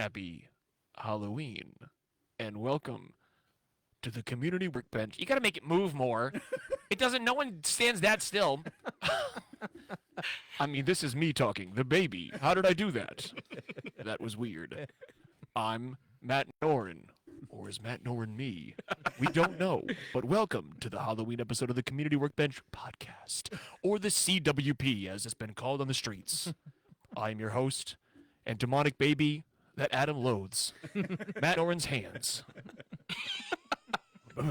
Happy Halloween, and welcome to the community workbench. You gotta make it move more. It doesn't, no one stands that still. I mean, this is me talking, the baby. How did I do that? That was weird. I'm Matt Noren. Or is Matt Noren me? We don't know. But welcome to the Halloween episode of the Community Workbench Podcast, or the CWP, as it's been called on the streets. I'm your host, and demonic baby that Adam loathes, Matt Noren's hands. I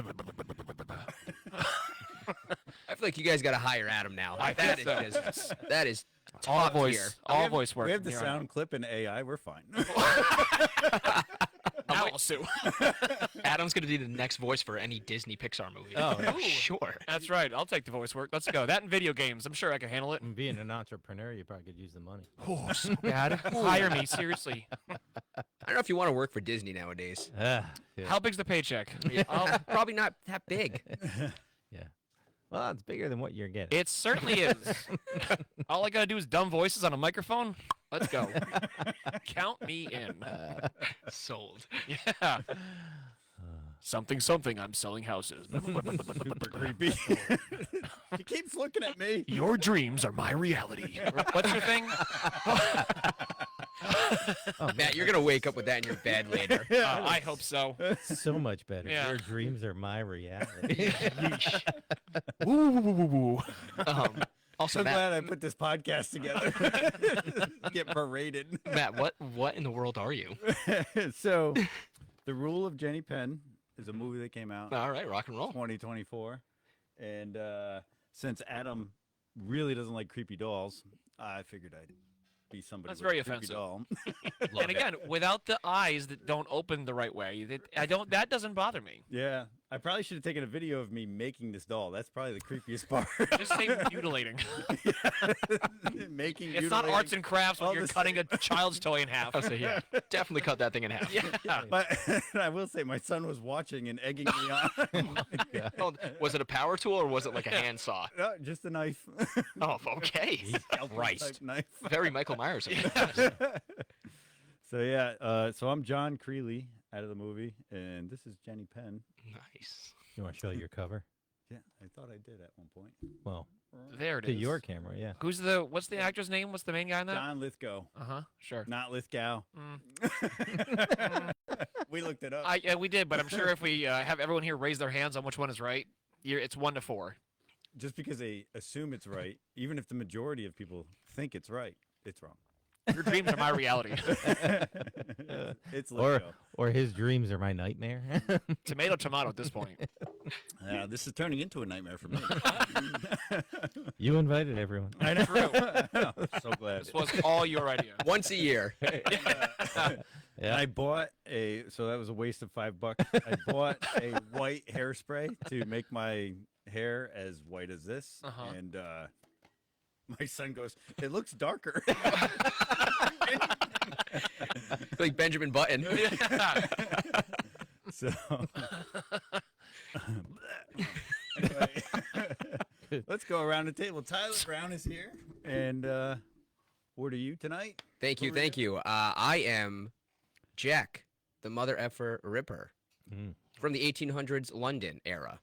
feel like you guys got to hire Adam now. That is All top voice, tier. all voice work. We have the from here on sound clip in AI. We're fine. out. Now I'll sue. Adam's going to be the next voice for any Disney Pixar movie. Oh, sure. That's right. I'll take the voice work. Let's go. That and video games. I'm sure I can handle it. And being an entrepreneur, you probably could use the money. Oh, so bad. Hire me, seriously. I don't know if you want to work for Disney nowadays. Yeah. How big's the paycheck? Probably not that big. Yeah. Well, it's bigger than what you're getting. It certainly is. All I gotta do is dumb voices on a microphone. Let's go. Count me in. Sold. Yeah. Something, something. I'm selling houses. Super creepy. He keeps looking at me. Your dreams are my reality. What's your thing? Matt, you're going to wake up with that in your bed later. I hope so. so much better. Yeah. Your dreams are my reality. Woo, woo, woo, woo, woo. Also, So Matt, glad I put this podcast together. Get paraded. Matt, what in the world are you? So, The Rule of Jenny Penn is a movie that came out All right, rock and roll. 2024. And since Adam really doesn't like creepy dolls, I figured I'd be somebody That's with very a creepy offensive. doll. And again, without the eyes that don't open the right way, that doesn't bother me. Yeah. I probably should have taken a video of me making this doll. That's probably the creepiest part. Just say mutilating. Making It's not mutilating. arts and crafts when all you're this- cutting a child's toy in half. I'll say, yeah, definitely cut that thing in half. Yeah. But I will say, my son was watching and egging me on. Oh, was it a power tool or was it like a handsaw? No, just a knife. Oh, okay. Scalpel Christ. type knife. Very Michael Myers. So yeah, so I'm John Creeley out of the movie, and this is Jenny Penn. Nice. You want to show your cover? Yeah, I thought I did at one point. Well, There it to is. your camera, yeah. What's the actor's name? What's the main guy in that? John Lithgow, Sure. not Lithgow. We looked it up. Yeah, we did, but I'm sure if we have everyone here raise their hands on which one is right, it's 1 to 4. Just because they assume it's right, even if the majority of people think it's right, it's wrong. Your dreams are my reality. It's Or Lithgow. or his dreams are my nightmare. Tomato, tomato at this point. This is turning into a nightmare for me. You invited everyone. I know. True. So glad. This was all your idea. Once a year. Yeah. I bought so that was a waste of $5. I bought a white hairspray to make my hair as white as this, Uh-huh. and my son goes, "It looks darker." Like Benjamin Button. So, anyway, let's go around the table. Tyler Brown is here, and what are you tonight? Thank you, thank you. I am Jack, the mother effer Ripper, from the 1800s London era.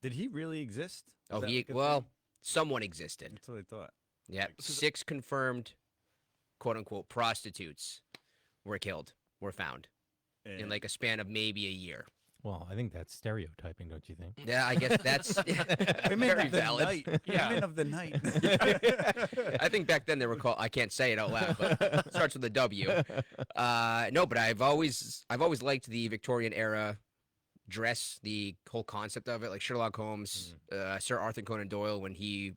Did he really exist? Is Oh, that he like a well, thing? someone existed. That's what I thought. Yeah, 6 confirmed, quote unquote, prostitutes were found in And like a span of maybe a year. Well, I think that's stereotyping, don't you think? Yeah, I guess that's women very of the valid. night. Yeah. Women of the night. I think back then they were called. I can't say it out loud, but it starts with a W. No, but I've always liked the Victorian era dress, the whole concept of it, like Sherlock Holmes, Sir Arthur Conan Doyle when he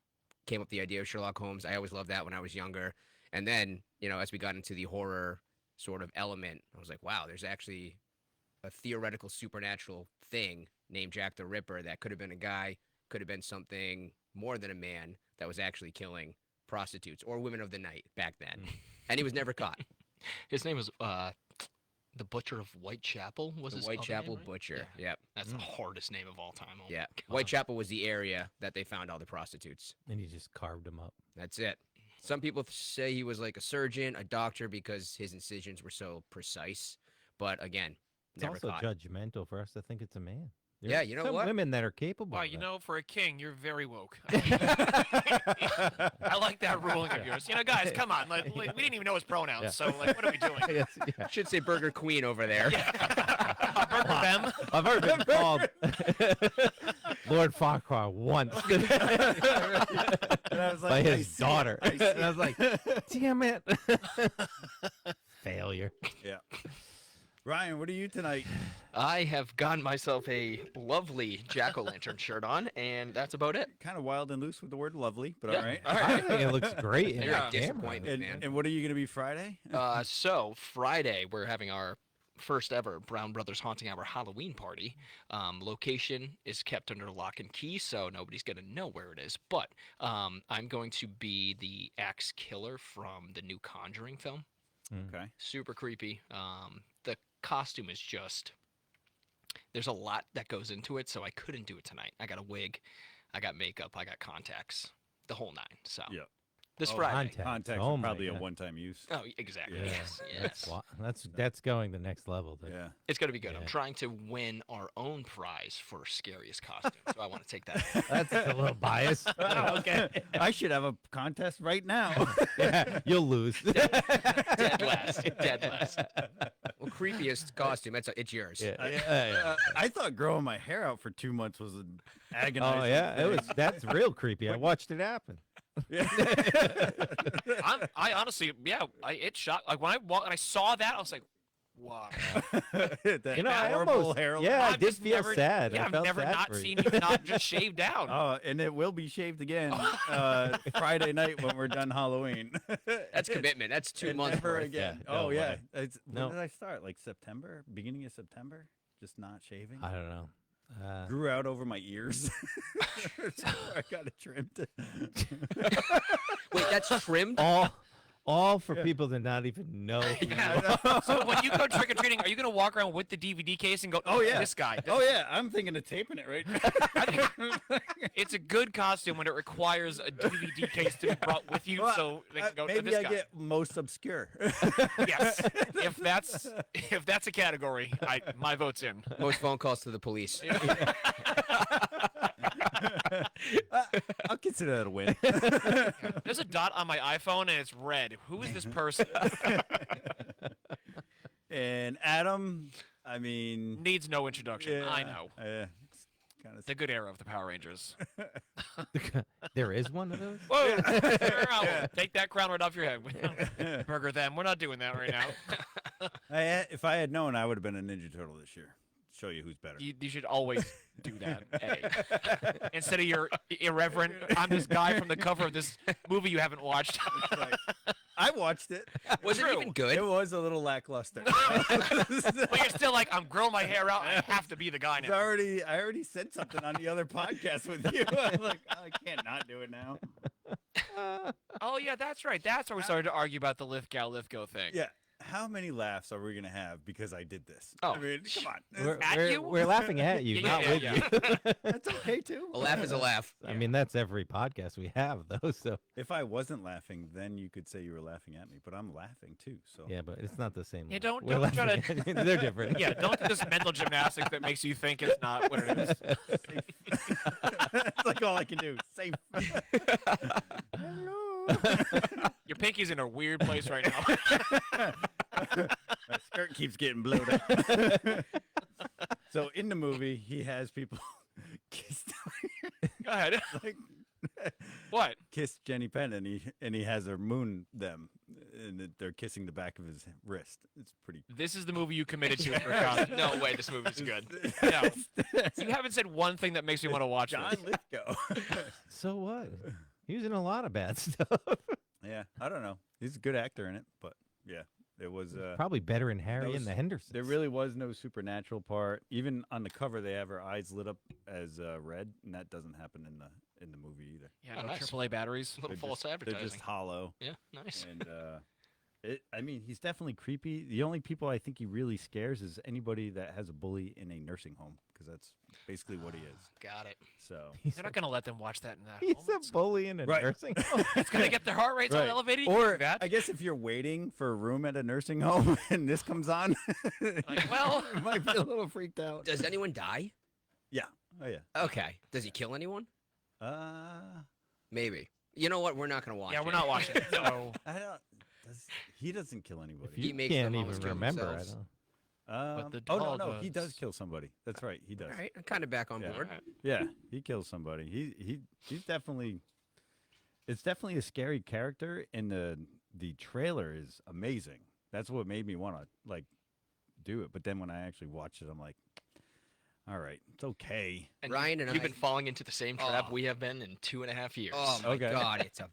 came up with the idea of Sherlock Holmes. I always loved that when I was younger, and then as we got into the horror sort of element, I was like, wow, there's actually a theoretical supernatural thing named Jack the Ripper that could have been a guy, could have been something more than a man that was actually killing prostitutes or women of the night back then. And he was never caught. His name was the Butcher of Whitechapel. Was The his other Whitechapel name, right? Butcher. Yeah. Yep. That's the hardest name of all time. Oh, Yeah. God. Whitechapel was the area that they found all the prostitutes. And he just carved them up. That's it. Some people say he was like a surgeon, a doctor, because his incisions were so precise. But again, It's never also caught. judgmental for us to think it's a man. Yeah, There's you know some what? women that are capable. Wow, of you that. know, for a king, you're very woke. I like that ruling of yours. You know, guys, come on. Like, we didn't even know his pronouns, Yeah. so like, what are we doing? Yes, yeah. Should say Burger Queen over there. Burger them. I've already been called Lord Farquhar once And I was by like, I his see it, daughter. I see And I was like, damn it. Failure. Yeah. Ryan, what are you tonight? I have gotten myself a lovely jack-o'-lantern shirt on, and that's about it. Kind of wild and loose with the word lovely, but Yeah. all right. All I right. think it looks great. in You're the a camera. disappointment, man. And what are you going to be Friday? So Friday we're having our first ever Brown Brothers Haunting Hour Halloween party. Location is kept under lock and key, so nobody's gonna know where it is. But I'm going to be the axe killer from the new Conjuring film. Okay. Super creepy. The costume is just. There's a lot that goes into it, so I couldn't do it tonight. I got a wig, I got makeup, I got contacts, the whole nine. So Yeah. this Oh, Friday. Contacts. Contacts Oh are my probably a God. one-time use. Oh, exactly. Yeah. Yes. Yes. That's going the next level. There. Yeah. It's gonna be good. I'm Yeah. trying to win our own prize for scariest costume, so I want to take that. That's a little biased. Okay. I should have a contest right now. Yeah, you'll lose. Dead last. Dead last. Well, creepiest costume. It's yours. Yeah, I, yeah. I thought growing my hair out for 2 months was an agonizing. Oh yeah, thing. that's real creepy. I watched it happen. I honestly, yeah, it shocked. Like when I saw that, I was like, wow. That You know, I horrible almost, hairline. yeah, I I've did just feel never- sad. Yeah, I I've felt never sad not for seen you not just shaved down. Oh, and it will be shaved again Friday night when we're done Halloween. That's commitment. That's 2 And months never worth. again. Yeah, Oh no yeah. way. When No. did I start? Like September? Beginning of September? Just not shaving? I don't know. Grew out over my ears. So I got it trimmed. Wait, that's trimmed? All for people to not even know. who you are. Yeah. So when you go trick or treating, are you gonna walk around with the DVD case and go, Oh, yeah. this guy? Oh yeah, I'm thinking of taping it right now. It's a good costume when it requires a DVD case to be brought with you, Well, so they can go to maybe this I guy. get most obscure. Yes, if that's a category, my vote's in. Most phone calls to the police. I'll consider that a win. There's a dot on my iPhone and it's red. Who is this person? And Adam, I mean, Needs no introduction. I know. Kind of The good era of the Power Rangers. There is one of those. Whoa! Take that crown right off your head. Burger them. We're not doing that right now. if I had known, I would have been a Ninja Turtle this year. Show you who's better. You should always do that. A. Instead of your irreverent, I'm this guy from the cover of this movie you haven't watched. Right. I watched it. Was it even good? It was a little lackluster. But you're still like, I'm growing my hair out. I have to be the guy I now. already said something on the other podcast with you. I'm like, I can't not do it now. Oh, yeah, that's right. That's where we started to argue about the Lithgow Lithgow thing. Yeah. How many laughs are we gonna have because I did this? Oh, I mean, come on. We're laughing at you, Yeah, not yeah, with yeah. you. That's okay too. A laugh is a laugh. I mean, that's every podcast we have, though. So If I wasn't laughing, then you could say you were laughing at me, but I'm laughing too. So yeah, but it's not the same. Yeah, way. don't We're try to- laughing at- They're different. Yeah, don't do this mental gymnastics that makes you think it's not what it is. it's like all I can do. Safe. Hello. Your pinky's in a weird place right now. My skirt keeps getting bloated. So in the movie, he has people kiss, Go ahead. like, What? kiss Jenny Penn, and he has her moon them, and they're kissing the back of his wrist. It's pretty. This is the movie you committed to for God. No way, this movie's good. No. You haven't said one thing that makes me want to watch John this. Lithgow. So what? He was in a lot of bad stuff. Yeah, I don't know. He's a good actor in it, but yeah, it was. Probably better in Harry those- and the Hendersons. There really was no supernatural part. Even on the cover, they have her eyes lit up as red, and that doesn't happen in the movie either. Yeah, Oh, no nice. AAA batteries. A little They're false just, advertising. They're just hollow, Yeah, nice. and I mean, he's definitely creepy. The only people I think he really scares is anybody that has a bully in a nursing home, because that's basically what he is. Got it. So They're not going to let them watch that in that He's home. a bully in a Right. nursing home. It's going to get their heart rates all Right. elevated. You can Or do that. I guess if you're waiting for a room at a nursing home and this comes on, Like, well, you might be a little freaked out. Does anyone die? Yeah. Oh yeah. Okay. Does he kill anyone? Uh, Maybe. You know what? We're not gonna watch yeah, it. we're not watching it. So, I don't. He doesn't kill anybody. If He you makes can't them even almost kill remember, I themselves. don't. the Oh no, dog no, he does does. kill somebody. That's right, he does. All right. I'm kind of back on Yeah. board. Yeah, he kills somebody. He's definitely. It's definitely a scary character, and the trailer is amazing. That's what made me want to like do it. But then when I actually watched it, I'm like, all right, it's okay. And Ryan and you've I- been falling into the same trap Oh. we have been in 2.5 years. Oh my Okay. god, it's a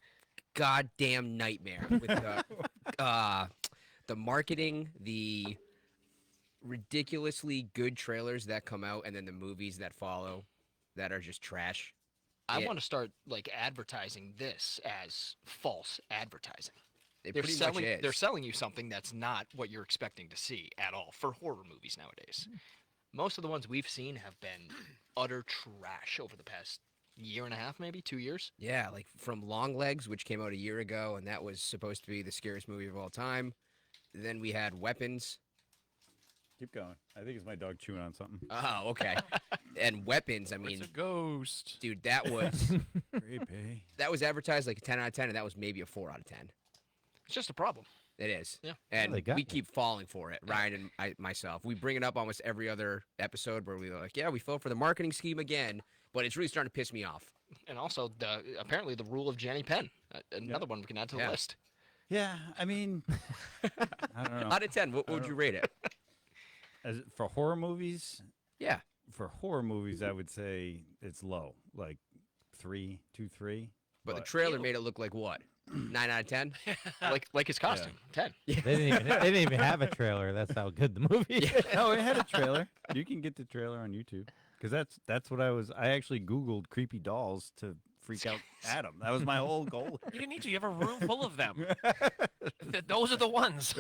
goddamn nightmare with the marketing, the ridiculously good trailers that come out, and then the movies that follow that are just trash. I Yeah. want to start like advertising this as false advertising. It They're pretty selling much is. they're selling you something that's not what you're expecting to see at all for horror movies nowadays. Most of the ones we've seen have been utter trash over the past year and a half, maybe 2 years. Yeah, like from Long Legs, which came out a year ago, and that was supposed to be the scariest movie of all time. Then we had Weapons. Keep going. I think it's my dog chewing on something. Oh, okay. And Weapons, I It's mean, a ghost. dude, that was Creepy. advertised like a 10 out of 10, and that was maybe a 4 out of 10. It's just a problem. It is. Yeah. And they got we you. keep falling for it, Ryan and myself. We bring it up almost every other episode where we're like, yeah, we fell for the marketing scheme again, but it's really starting to piss me off. And also apparently the rule of Jenny Penn, another one we can add to the Yeah. list. Yeah, I mean, I don't know. Out of 10, what would you rate it? For horror movies, Yeah. for horror movies, I would say it's low, like 3, 2, 3. But the trailer made it look like what? 9 out of 10? like his costume, 10. They didn't even have a trailer. That's how good the movie is. No, it had a trailer. You can get the trailer on YouTube because that's what I actually Googled creepy dolls to freak out Adam. That was my whole goal. You didn't need to. You have a room full of them. Those are the ones.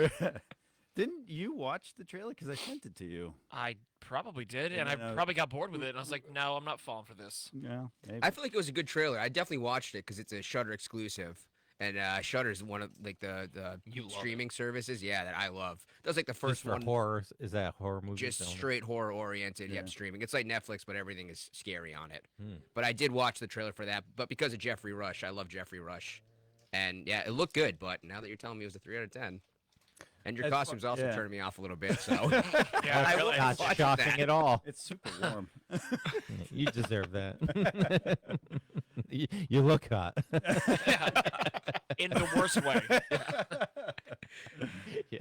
Didn't you watch the trailer? Because I sent it to you. I probably did, And and I then, probably got bored with it, and I was like, no, I'm not falling for this. Yeah, maybe. I feel like it was a good trailer. I definitely watched it because it's a Shudder exclusive. And Shudder's one of like the You love streaming services, yeah, that I love. That was like the Just first for one, horror. Is that a horror movie? just straight horror oriented. Yep, Yeah. streaming. It's like Netflix, but everything is scary on it. Hmm. But I did watch the trailer for that. But because of Jeffrey Rush, I love Jeffrey Rush, and yeah, it looked good. But now that you're telling me it was a 3 out of 10, and your That's fu- costume's also yeah. turning me off a little bit, so Yeah, I really. will Not watch shocking that. at all. It's super warm. You deserve that. You look hot. In the worst way. Yeah.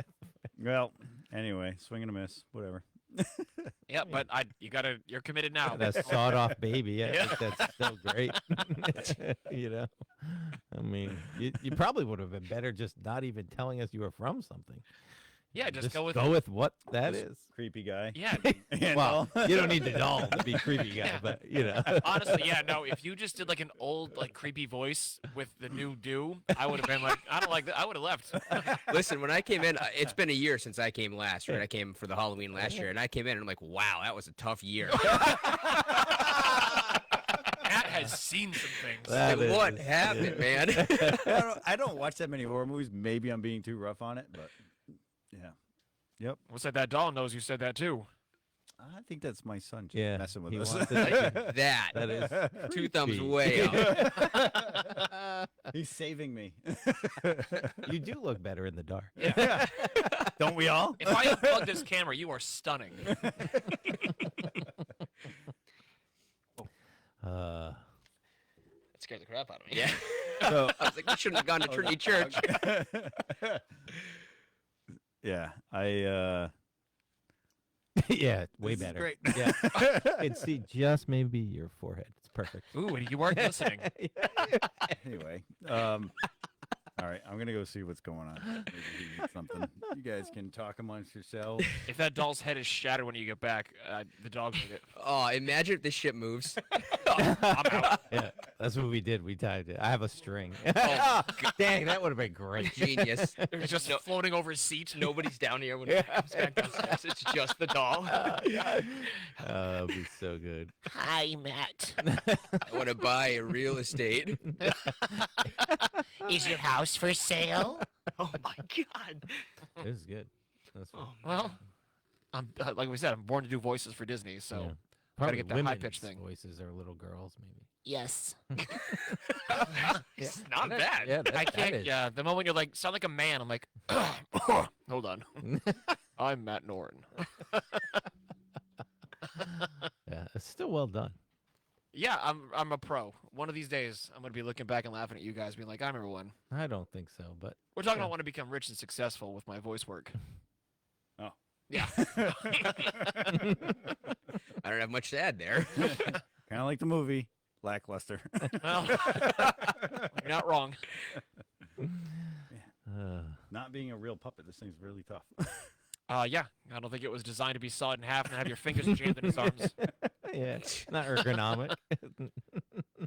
Well, anyway, swing and a miss, whatever. Yeah, but you're committed now. That sawed-off baby. Yeah, Yeah. I think that's still great. You know, I mean, you probably would have been better just not even telling us you were from something. Yeah, just go with what that This is. creepy guy. Yeah. And Well, all. you don't need the doll to be creepy guy, Yeah. but you know. Honestly, yeah, no. If you just did like an old, like creepy voice with the new do, I would have been like, I don't like that. I would have left. Listen, when I came in, it's been a year since I came last, right? I came for the Halloween last year, and I came in and I'm like, wow, that was a tough year. Matt has seen some things. That Like, what is- happened, man? I don't watch that many horror movies. Maybe I'm being too rough on it, but yeah. Yep. What's that doll knows you said that too. I think that's my son just Yeah, messing with he us. wants to- that. That is 2 thumbs creepy. way up. He's saving me. You do look better in the dark. Don't we all? If I unplug this camera, you are stunning. Uh, That scared the crap out of me. Yeah. So, I was like, we shouldn't have gone to Trinity Church. yeah, yeah, way This is better. great. Yeah, I can see just maybe your forehead. It's perfect. Ooh, and you weren't listening. anyway. All right, I'm gonna go see what's going on. Maybe he needs something. You guys can talk amongst yourselves. If that doll's head is shattered when you get back, the dog made it. Oh, imagine if this ship moves. I'm out. Yeah, that's what we did. We tied it. I have a string. Oh, Dang, that would have been great. Genius. It's just floating over his seat. Nobody's down here when it comes back downstairs. It's just the doll. It'd be so good. Hi, Matt. I want to buy a real estate. Is your house for sale? Oh my god. This is good. That's fun. Oh, Well, I'm like we said, I'm born to do voices for Disney, so Yeah. gotta Probably get that high-pitched women's thing. voices are little girls, maybe. yes. it's not bad. Yeah, I that can't. is. Yeah, the moment you're like, sound like a man, I'm like, hold on. I'm Matt Norton. Yeah, it's still well done. Yeah, I'm a pro. One of these days, I'm gonna be looking back and laughing at you guys, being like, I remember when. I don't think so, but We're talking Yeah. about when I become rich and successful with my voice work. Oh. Yeah. I don't have much to add there. Kind of like the movie, lackluster. Well, you're not wrong. Not being a real puppet, this thing's really tough. Yeah, I don't think it was designed to be sawed in half and have your fingers jammed in his arms. yeah, not ergonomic.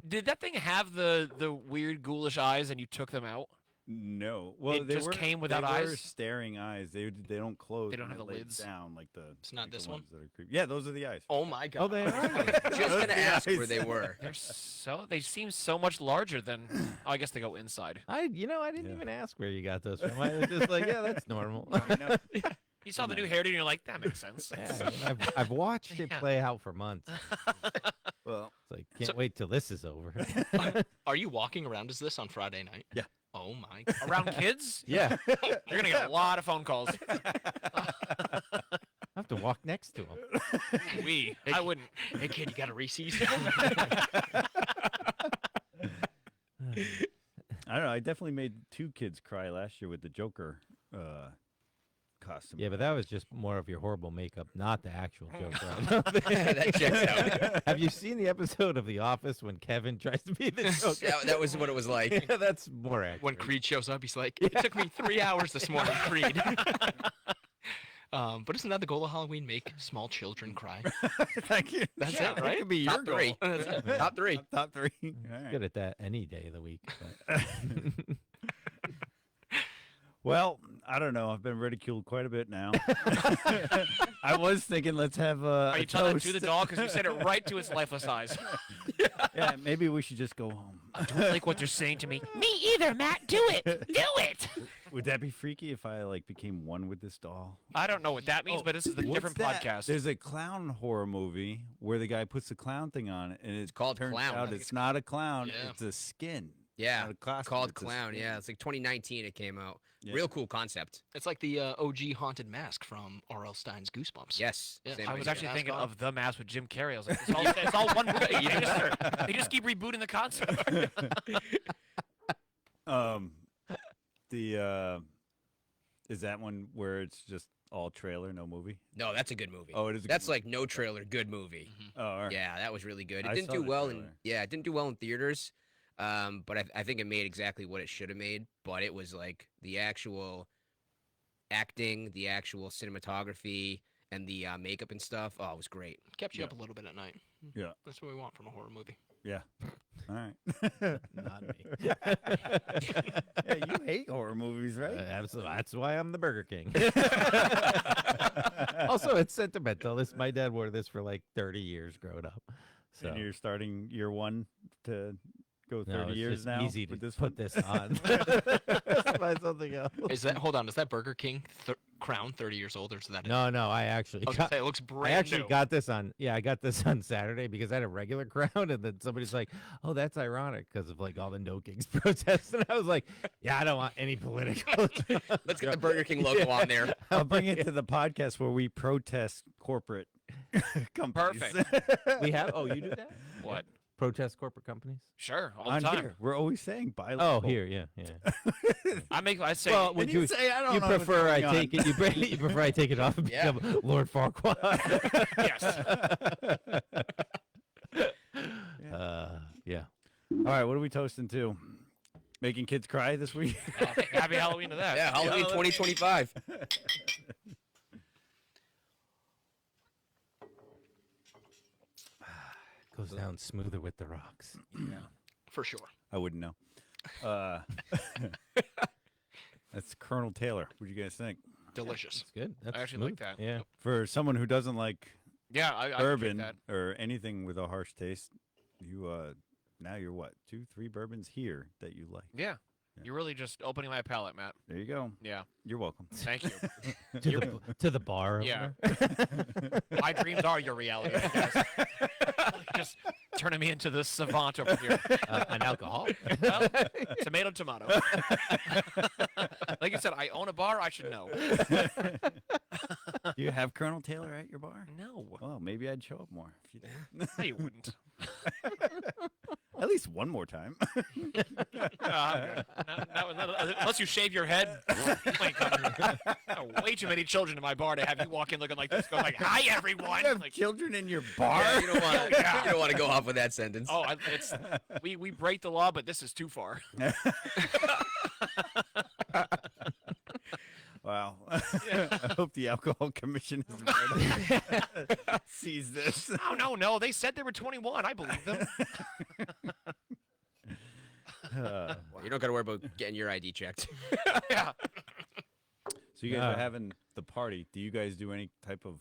Did that thing have the weird ghoulish eyes and you took them out? No, well, It they just were, came without they were eyes? staring eyes. They don't close. They don't when have I the lay it lids? down like the. It's not like the this one? ones that are creepy. Yeah, those are the eyes. Oh my god. Oh, they are. Just Those gonna are the ask where eyes. they were. They seem so much larger than. Oh, I guess they go inside. I didn't Yeah. even ask where you got those from. I was just like, yeah, that's normal. I know. You saw the new hairdo and you're like, that makes sense. Yeah, I've watched it Yeah. play out for months. Well, It's like, can't So- wait till this is over. Are you walking around as this on Friday night? Yeah. Oh my god. Around kids, yeah, you're gonna get a lot of phone calls. I have to walk next to him. I wouldn't. Hey kid, you got a Reese's? I don't know. I definitely made 2 kids cry last year with the Joker costume. Yeah, but that was just more of your horrible makeup, not the actual Joker. That checks out. Have you seen the episode of The Office when Kevin tries to be the Joker? That was what it was like. Yeah, that's more accurate. When Creed shows up, he's like, it took me 3 hours this morning, Creed. But isn't that the goal of Halloween? Make small children cry. Thank you. That's Yeah, it, that right? could be your Top 3. goal. Top 3. Top 3. All right. Good at that any day of the week. but- Well, I don't know. I've been ridiculed quite a bit now. I was thinking, let's have Are a you telling that toast. to the dog? Because you said it right to its lifeless eyes. Yeah, maybe we should just go home. I don't like what you're saying to me. Me either, Matt. Do it. Do it. Would that be freaky if I like became one with this doll? I don't know what that means, but this is a What's different that? podcast. There's a clown horror movie where the guy puts the clown thing on, and it called turns Clown. I out think it's not a clown; Yeah. it's a skin. Yeah. Not a costume, Called it's a Clown. skin. Yeah. It's like 2019 it came out. Yeah. Real cool concept. It's like the OG haunted mask from R.L. Stein's Goosebumps. Yes. Yeah, same I was idea. actually Mask thinking on. of The Mask with Jim Carrey. I was like, it's all one movie. They just keep rebooting the concept. Is that one where it's just all trailer, no movie? No, that's a good movie. Oh, it is. A That's good like no trailer, good movie. Oh, all right. Yeah, that was really good. It I didn't saw do the well in trailer. it didn't do well in theaters. But I think it made exactly what it should have made. But it was like the actual acting, the actual cinematography, and the makeup and stuff. Oh, it was great. Kept you Yeah. up a little bit at night. Yeah. That's what we want from a horror movie. Yeah. All right. Not me. Yeah, you hate horror movies, right? Absolutely. That's why I'm the Burger King. Also, it's sentimental. My dad wore this for like 30 years growing up. So And you're starting year 1 to go 30 no, it's years just now easy to with this put one? this on. Buy something else. Is that hold on? Is that Burger King crown 30 years old, or is that? No, I actually I was gonna got, say it looks I brand actually new. got this on. Yeah, I got this on Saturday because I had a regular crown, and then somebody's like, "Oh, that's ironic because of like all the No Kings protests." And I was like, "Yeah, I don't want any political." Let's get the Burger King logo on there. I'll bring it to the podcast where we protest corporate companies. Perfect. We have. Oh, you do that? What? Protest corporate companies? Sure, all the On time. here, we're always saying buy Oh, local. here, yeah. I say, Well, And would you you? say, I don't You know what's prefer I going on." take it? You prefer I take it off and Yeah. become Lord Farquaad? yes. Yeah. All right, what are we toasting to? Making kids cry this week? Happy Halloween to that. Yeah, Halloween 2025. Goes down smoother with the rocks. Yeah. For sure. I wouldn't know. That's Colonel Taylor. What do you guys think? Delicious. It's good. That's actually like smooth. that. Yeah. For someone who doesn't like Yeah, I appreciate bourbon that. or anything with a harsh taste, you now you're what 2-3 bourbons here that you like. Yeah. Yeah. You're really just opening my palate, Matt. There you go. Yeah. You're welcome. Thank you. To the bar. over Yeah. there. My dreams are your reality, I guess. Just turning me into this savant over here. An alcoholic. Well, tomato. Like you said, I own a bar. I should know. Do you have Colonel Taylor at your bar? No. Well, maybe I'd show up more. If you did. No, you wouldn't. At least one more time. Unless you shave your head. You ain't coming. Way too many children in my bar to have you walk in looking like this, going like, "Hi, everyone." You have Like, children in your bar? Yeah, you don't want Yeah. you don't want to go off with that sentence. oh, it's we break the law, but this is too far. Wow. I hope the Alcohol Commission sees this. Oh no, they said they were 21. I believe them. Uh, Well, you don't got to worry about getting your ID checked. Yeah. so you guys Yeah. are having the party. Do you guys do any type of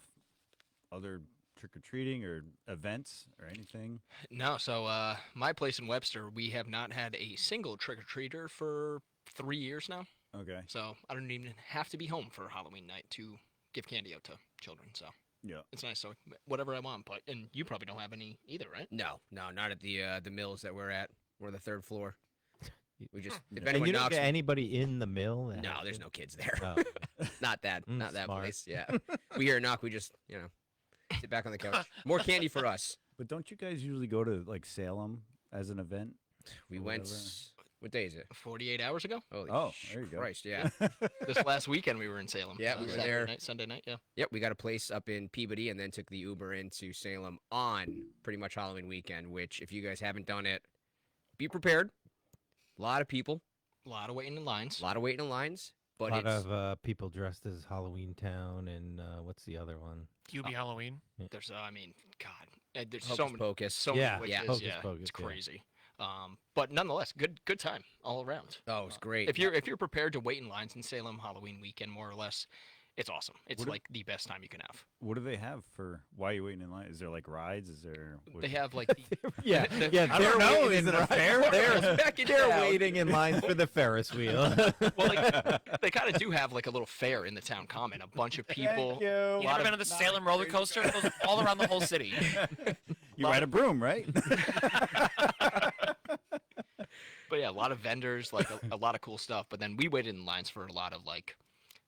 other trick-or-treating or events or anything? No, so my place in Webster, we have not had a single trick-or-treater for 3 years now. Okay. So I don't even have to be home for Halloween night to give candy out to children. So Yeah. it's nice. So whatever I want. But and you probably don't have any either, right? No, not at the mills that we're at. We're on the third floor. We just if And anyone you don't knocks. get anybody in the mill? that No, has there's it? no kids there. Oh. not that Smart. place. Yeah. We hear a knock, we just sit back on the couch. More candy for us. But don't you guys usually go to like Salem as an event? We Or went. whatever. What day is it? 48 hours ago. Holy Oh, there you go. Christ, yeah. This last weekend we were in Salem. Yeah, we were Saturday there. Night, Sunday night. Yeah. Yep, we got a place up in Peabody and then took the Uber into Salem on pretty much Halloween weekend, which if you guys haven't done it, be prepared. A lot of people, A lot of waiting in lines. a lot of waiting in lines, A but lot it's of people dressed as Halloween Town and what's the other one? QB Halloween. There's, I mean, God, there's hocus so many, pocus. so Yeah, many yeah. witches. Hocus Yeah, pocus, it's yeah. crazy. But nonetheless, good time all around. Oh, it's great. If you're prepared to wait in lines in Salem Halloween weekend, more or less, it's awesome. It's What if- like the best time you can have. What do they have for why are you waiting in line? Is there like rides? Is there They have like the, Yeah, the- yeah. I don't know. Is it a fair? They're, Back in they're town. waiting in line for the Ferris wheel. well, they kind of do have like a little fair in the town common. A bunch of people. you. You ever been to the Salem roller coaster? It goes all around the whole city. You ride a broom, right? But yeah, a lot of vendors, like a lot of cool stuff. But then we waited in lines for a lot of like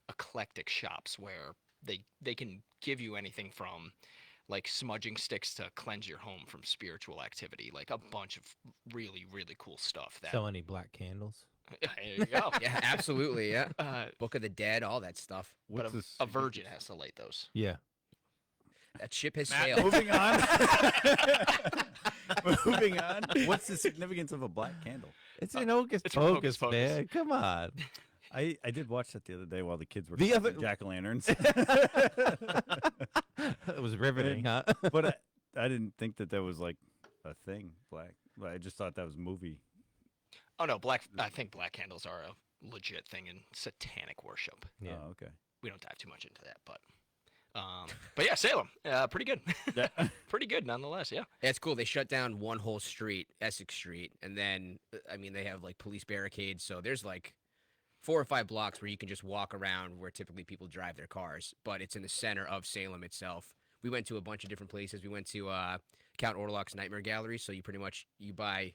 eclectic shops where they can give you anything from like smudging sticks to cleanse your home from spiritual activity, like a bunch of really cool stuff. That So any black candles? there you go. Yeah, absolutely. Yeah. Uh, Book of the Dead, all that stuff. but What's this- a virgin has to light those. Yeah. That ship has Matt, sailed. Moving on. Moving on. What's the significance of a black candle? It's an hocus it's from Hocus pocus, Pocus. man. Come on. I did watch that the other day while the kids were The other- jack-o'-lanterns. It was riveting, huh? But I didn't think that was like a thing, black. I just thought that was movie. Oh no, I think black candles are a legit thing in satanic worship. Yeah. Oh, okay. We don't dive too much into that, but yeah, Salem, pretty good, Yeah. pretty good nonetheless. Yeah. Yeah, it's cool. They shut down one whole street, Essex Street, and then I mean they have like police barricades, so there's like 4 or 5 blocks where you can just walk around where typically people drive their cars, but it's in the center of Salem itself. We went to a bunch of different places. We went to Count Orlok's Nightmare Gallery, so you buy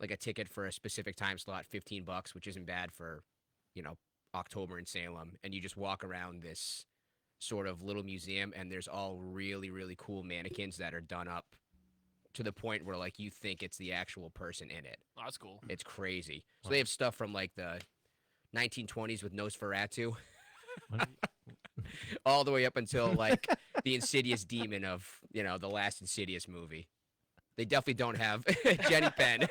like a ticket for a specific time slot, $15, which isn't bad for, October in Salem, and you just walk around this sort of little museum, and there's all really cool mannequins that are done up to the point where like you think it's the actual person in it. Oh, that's cool. It's crazy. So they have stuff from like the 1920s with Nosferatu, all the way up until like the Insidious demon of the last Insidious movie. They definitely don't have Jenny Penn.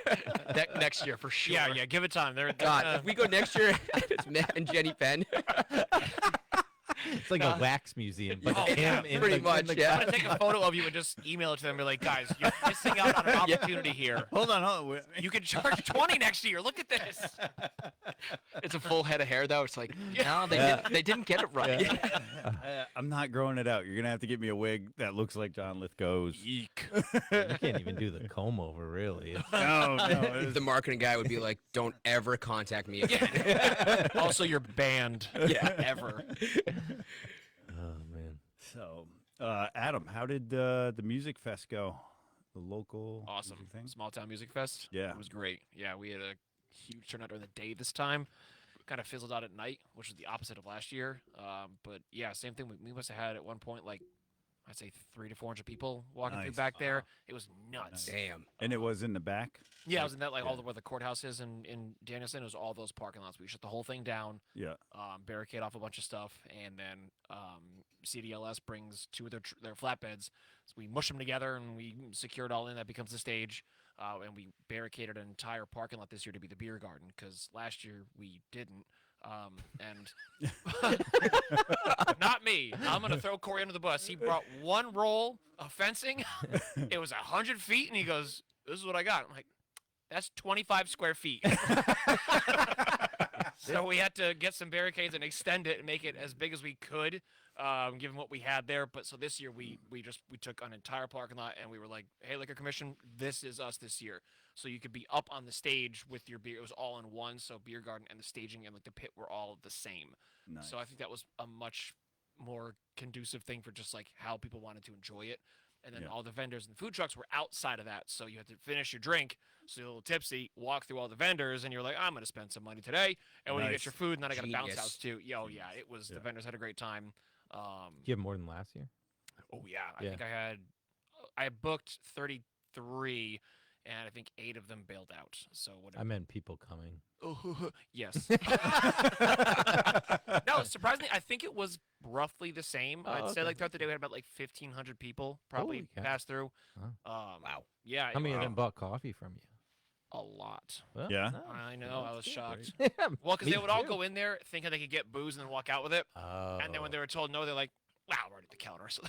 Next year for sure. Yeah, give it time. They're God, if we go next year, it's Matt and Jenny Penn. It's like a wax museum, but Oh, him yeah, in pretty the, much, in the yeah. I'm gonna take a photo of you and just email it to them. And be like, guys, you're missing out on an opportunity here. Hold on. You can charge 20 next year. Look at this. It's a full head of hair though. It's like no, Yeah. they didn't get it right. I'm not growing it out. You're gonna have to get me a wig that looks like John Lithgow's. Yeek. You can't even do the comb over, really. No. The marketing guy would be like, "Don't ever contact me again." Also, you're banned. Yeah. Ever. Oh man. So, Adam, how did the music fest go? The local Awesome. music thing? Small Town Music Fest. Yeah. It was great. Yeah, we had a huge turnout during the day this time. Kind of fizzled out at night, which was the opposite of last year. But yeah, same thing. We must have had at one point like I'd say 300 to 400 people walking through Nice. back there. It was nuts. Damn. And it was in the back. Yeah, it was in that all yeah. the where the courthouse is in Danielson. It was all those parking lots. We shut the whole thing down, Yeah. barricade off a bunch of stuff, and then CDLS brings two of their flatbeds. So we mush them together and we secure it all in. That becomes the stage. And we barricaded an entire parking lot this year to be the beer garden because last year we didn't. And not me. I'm gonna throw Corey under the bus. He brought one roll of fencing. It was 100 feet, and he goes, "This is what I got." I'm like, "That's 25 square feet." So we had to get some barricades and extend it and make it as big as we could, given what we had there. But so this year we took an entire parking lot and we were like, "Hey, Liquor Commission, this is us this year." So you could be up on the stage with your beer. It was all in one. So beer garden and the staging and like the pit were all the same. Nice. So I think that was a much more conducive thing for just like how people wanted to enjoy it. And then Yeah. all the vendors and food trucks were outside of that. So you had to finish your drink, so you're a little tipsy, walk through all the vendors, and you're like, I'm going to spend some money today. And when you Nice. get your food, and then I got a bounce Genius. house too. Yeah, oh, yeah. It was, Yeah. the vendors had a great time. Do you have more than last year? Oh, yeah. I Yeah. think I booked 33, and I think 8 of them bailed out. So whatever. I meant people coming. Oh, yes. No, surprisingly, I think it was roughly the same. Oh, I'd say okay. like throughout the day we had about like 1,500 people probably Holy cow. pass through. Wow. Wow. Yeah. How many of it- them bought coffee from you? A lot. Well, Yeah? no, I know. well, I was that's shocked. great. Well, because Me they would all too. go in there thinking they could get booze and then walk out with it. Oh. And then when they were told no, they're like, wow, we're already at the counter. So,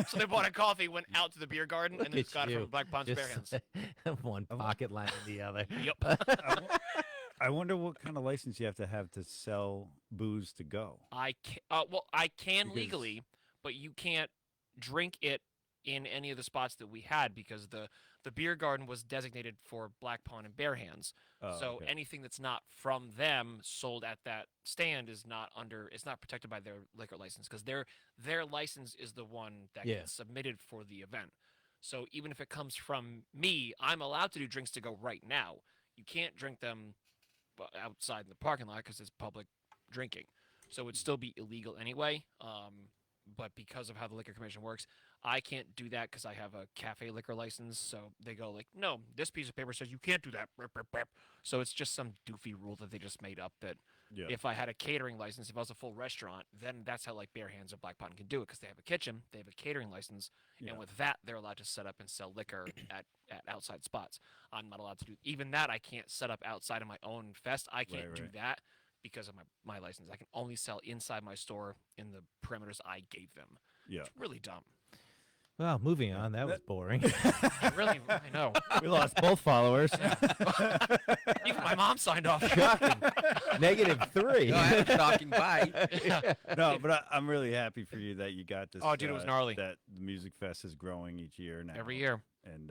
so they bought a coffee, went out to the beer garden, and then Look just got at it from you. Black Pond's bare hands. Just one pocket line in the other. Yep. I wonder what kind of license you have to sell booze to go. I can Because- legally, but you can't drink it in any of the spots that we had because the beer garden was designated for Black Pond and Bare Hands. Oh, So okay. anything that's not from them sold at that stand is not it's not protected by their liquor license because their license is the one that Yeah. gets submitted for the event. So even if it comes from me, I'm allowed to do drinks to go right now. You can't drink them outside in the parking lot because it's public drinking. So it'd still be illegal anyway. But because of how the liquor commission works, I can't do that because I have a cafe liquor license. So they go like, no, this piece of paper says you can't do that. So it's just some doofy rule that they just made up that Yeah. if I had a catering license, if I was a full restaurant, then that's how like Bare Hands or Black Pond can do it because they have a kitchen, they have a catering license, Yeah. and with that they're allowed to set up and sell liquor at outside spots. I'm not allowed to do even that. I can't set up outside of my own fest. I can't do right. that because of my license. I can only sell inside my store in the perimeters I gave them. Yeah. It's really dumb. Well, moving on. That was boring. Really, I know. We lost both followers. Even my mom signed off. Shocking. -3. No, I'm shocking. Bye. No, but I'm really happy for you that you got this. Oh, dude, it was gnarly. That the music fest is growing each year now. Every year. And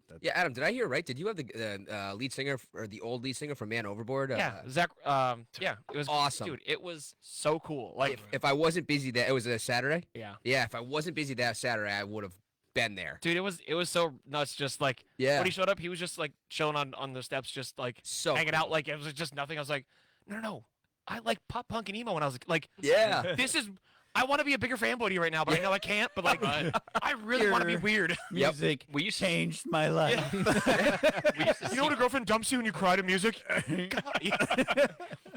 that's Yeah, Adam, did I hear right? Did you have the lead singer or the old lead singer from Man Overboard? Yeah, Zach. Yeah, it was Awesome. dude. It was so cool. Like, If I wasn't busy that it was a Saturday. yeah, Yeah, if I wasn't busy that Saturday, I would have been there. dude, it was so nuts. Just like Yeah. when he showed up, he was just like chilling on the steps, just like So hanging out. cool. Like it was just nothing. I was like, no, I like pop punk and emo when I was like, Yeah. this is. I want to be a bigger fanboy to you right now, but I know I can't. But like, I really want to be Your- weird. music We used to changed my life. we used to You see, know when a girlfriend dumps you and you cry to music?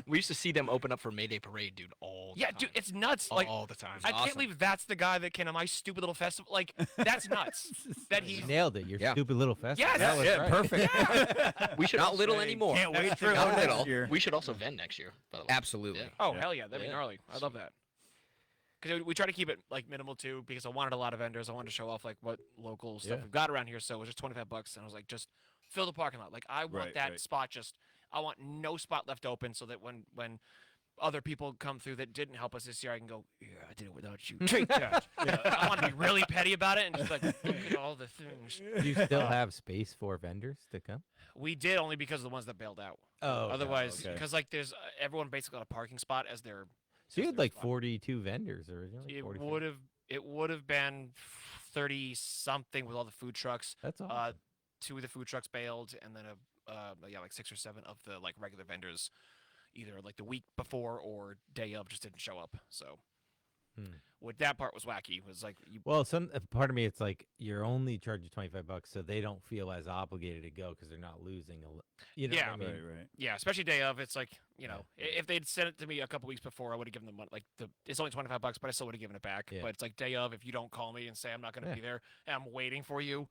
we used to see them open up for Mayday Parade, dude. All the Yeah, time. dude, it's nuts. Like, all the time. I can't awesome. believe that's the guy that came to my stupid little festival. Like, that's nuts. That You he's nailed it. Your Yeah. stupid little festival. Yes! That was Yeah, right. Perfect. We should Not also, little anymore. Can't wait for Not next little. year. We should also vend next year. By the way. Absolutely. Yeah. Oh Yeah. hell yeah, that'd be Yeah. gnarly. I love that. because we try to keep it like minimal too, because I wanted a lot of vendors. I wanted to show off like what local stuff Yeah. we've got around here. So it was just $25, and I was like, just fill the parking lot. Like I want Right, that right. spot. I want no spot left open, so that when other people come through that didn't help us this year, I can go, yeah, I did it without you. Take that. I want to be really petty about it and just like look at all the things. Do you still have space for vendors to come? We did only because of the ones that bailed out. Oh, Otherwise, okay. because like there's everyone basically got a parking spot as their. so you as had their like spot. 42 vendors originally. It 43? would have been 30 something with all the food trucks. That's awesome. 2 of the food trucks bailed, and then like 6 or 7 of the like regular vendors, either like the week before or day of, just didn't show up. So, what that part was wacky was like you. Well, some part of me, it's like you're only charging $25, so they don't feel as obligated to go because they're not losing. You know Yeah. what I mean? Right. Yeah, especially day of. It's like if they'd sent it to me a couple weeks before, I would have given them like it's only $25, but I still would have given it back. Yeah. But it's like day of. If you don't call me and say I'm not going to Yeah. be there and I'm waiting for you,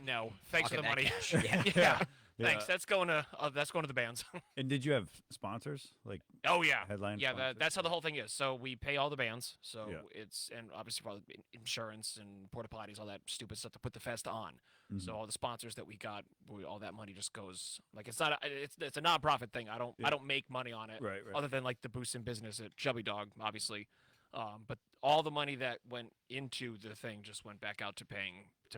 no, thanks for the Pocket money. that cash. yeah. Yeah. Thanks. That's going to the bands. And did you have sponsors like Oh yeah, headline? yeah. sponsors? That's how the whole thing is. So we pay all the bands. So Yeah. it's and obviously for all the insurance and porta potties, all that stupid stuff to put the fest on. Mhm. So all the sponsors that we got, all that money just goes like it's not. It's a nonprofit thing. I Yeah. don't make money on it. Right. Other than like the boost in business at Chubby Dog, obviously. But all the money that went into the thing just went back out to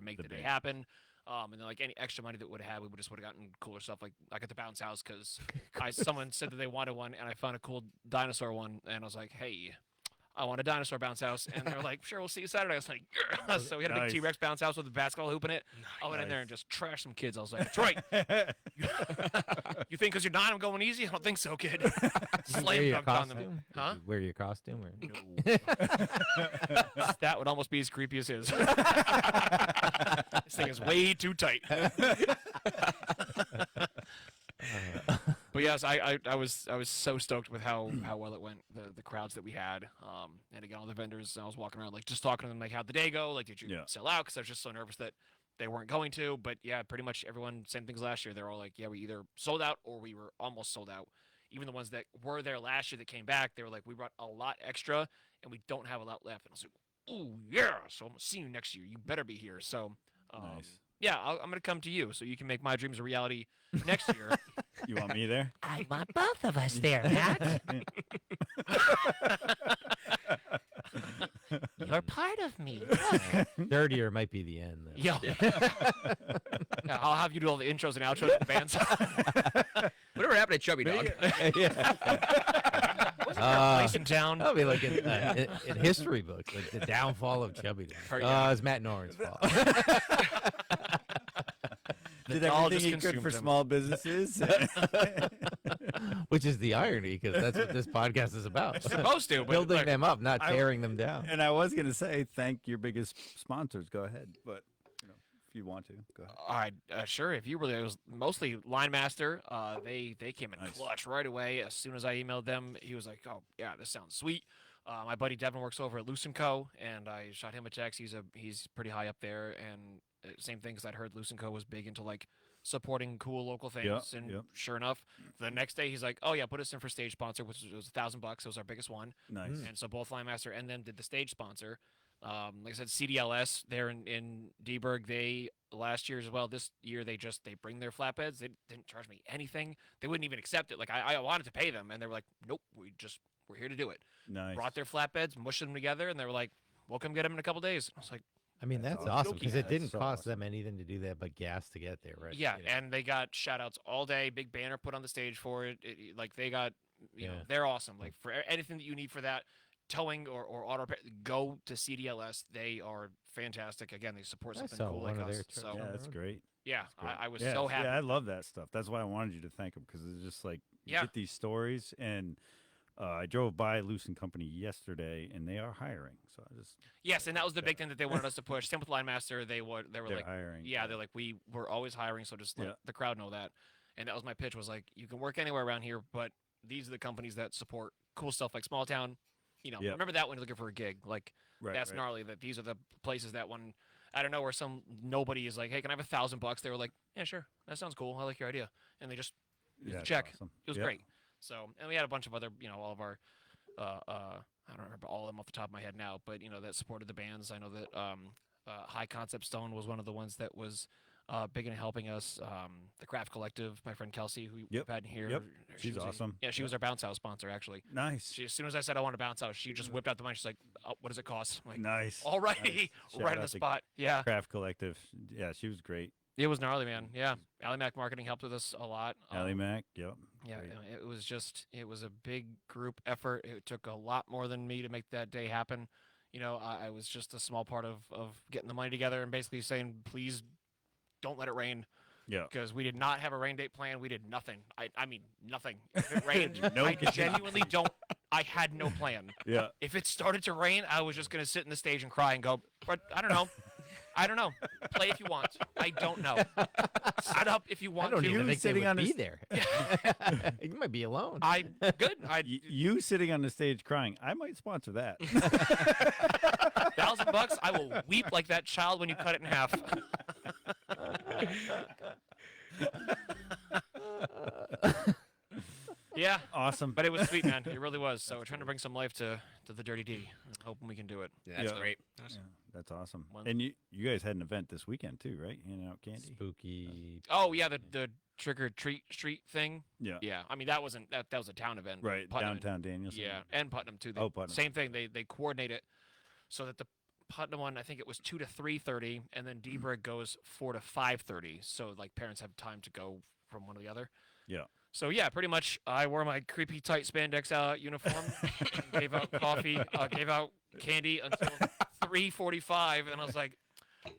make The the day band. happen. And then like any extra money that would have, we would have gotten cooler stuff like at the bounce house because someone said that they wanted one and I found a cool dinosaur one and I was like, hey, I want a dinosaur bounce house, and they were like, sure, we'll see you Saturday. I was like, yeah. So we had a big Nice. T-Rex bounce house with a basketball hoop in it. I went in there and Nice. just trashed some kids. I was like, Detroit, you think because you're 9 I'm going easy? I don't think so, kid. Did you wear Slam your dunked on them. costume? Did Huh? you wear your costume? Or? That would almost be as creepy as his. This thing is way too tight. But yes, I was so stoked with how well it went. The crowds that we had, and again all the vendors. I was walking around like just talking to them like how'd the day go? Like did you Yeah. sell out? Because I was just so nervous that they weren't going to. But yeah, pretty much everyone same things last year. They're all like, yeah, we either sold out or we were almost sold out. Even the ones that were there last year that came back, they were like, we brought a lot extra and we don't have a lot left. And I was like, oh yeah, so I'm gonna see you next year. You better be here. So Nice. yeah, I'm gonna come to you so you can make my dreams a reality next year. You want me there? I want both of us there, Matt. You're part of me. Third year might be the end. Though. Yeah. Yeah, I'll have you do all the intros and outros of the bands. Whatever happened to Chubby Dog? Place in town. That'll be like in history books, like the downfall of Chubby Dog. Or, yeah. It's Matt Noren's fault. Did doll everything just he could for consumed him. small businesses. Which is the irony, because that's what this podcast is about. It's supposed to, but Building like, them up, not I- tearing them down. And I was gonna say thank your biggest sponsors. Go ahead, but if you want to, go ahead. sure. If you really, it was mostly Line Master. They came in Nice. clutch right away. As soon as I emailed them, he was like, "Oh yeah, this sounds sweet." My buddy Devin works over at Co, and I shot him a text. He's pretty high up there, and same thing because I'd heard Co was big into like supporting cool local things, and yep. sure enough, the next day he's like, "Oh yeah, put us in for stage sponsor," which was $1,000. It was our biggest one. Nice. And so both Line Master and them did the stage sponsor. Like I said, CDLS there in Deberg, they last year as well. This year they bring their flatbeds. They didn't charge me anything. They wouldn't even accept it. Like I wanted to pay them, and they were like, "Nope, we're here to do it." Nice. Brought their flatbeds, mushed them together, and they were like, "We'll come get them in a couple days." I was like, I mean, that's That's awesome awesome. because Yeah, it didn't that's so cost awesome. them anything to do that but gas to get there, right? "Yeah," You know? and they got shout outs all day. Big banner put on the stage for it. Like they got, you know, Yeah. they're awesome. Like for anything that you need for that. Towing or auto repair, go to CDLS. They are fantastic. Again, they support I something saw cool one like of their us. trucks So on Yeah, the that's road. great. yeah, That's great. I was Yeah, so happy. Yeah, I love that stuff. That's why I wanted you to thank them because it's just like you Yeah. get these stories. And I drove by Lucent Company yesterday, and they are hiring. So I just Yes, and that was the big thing that they wanted us to push. Same with Line Master. They were they're like, hiring. yeah, they're like, we were always hiring, so just let Yeah. the crowd know that. And that was my pitch was like, you can work anywhere around here, but these are the companies that support cool stuff like Small Town. You know, Yep. remember that when you're looking for a gig. Like right, that's right. gnarly. That these are the places that when I don't know where some nobody is like, hey, can I have $1,000? They were like, yeah, sure, that sounds cool. I like your idea, and they just Yeah, the it's check. awesome. It was Yep. great. So, and we had a bunch of other, all of our, I don't remember all of them off the top of my head now, but that supported the bands. I know that High Concept Stone was one of the ones that was big in helping us. The Craft Collective, my friend Kelsey, who we've had in here. Yep. She She's was awesome. She was our bounce house sponsor, actually. Nice. As soon as I said I want to bounce house, she just whipped out the money. She's like, oh, "What does it cost?" I'm like, Nice. all right, Nice. right Shout on the out to spot. Yeah, Craft Collective. Yeah, she was great. it was gnarly, man. Yeah, Ally Mac Marketing helped with us a lot. Allie Mac. Yep. Yeah, Great. it was a big group effort. It took a lot more than me to make that day happen. I was just a small part of getting the money together and basically saying, please don't let it rain. Yeah. Because we did not have a rain date plan. We did nothing. I mean, nothing. If it rained, No I kidding. genuinely don't. I had no plan. Yeah. If it started to rain, I was just going to sit in the stage and cry and go, but I don't know. I don't know. Play if you want. I don't know. Set up if you I want don't to. even think they sitting would on be his- there. You might be alone. Good. You sitting on the stage crying. I might sponsor that. $1,000, I will weep like that child when you cut it in half. Yeah, Awesome. but it was sweet, man. It really was. So we're trying to bring some life to the Dirty D. Hoping we can do it. Yeah, that's Yeah. great. Yeah, that's awesome. One- And you guys had an event this weekend too, right? Handing out candy. Spooky. Oh yeah, the trick or treat street thing. Yeah. Yeah, I mean that was a town event. Right. Putnam- Downtown Danielson. Yeah, and Putnam too. Oh, Putnam. Same thing. They coordinate it so that the Putnam one, I think it was 2 to 3:30, and then Deburgh goes 4 to 5:30. So like parents have time to go from one to the other. Yeah. So yeah, pretty much. I wore my creepy tight spandex uniform, gave out coffee, gave out candy until 3:45, and I was like,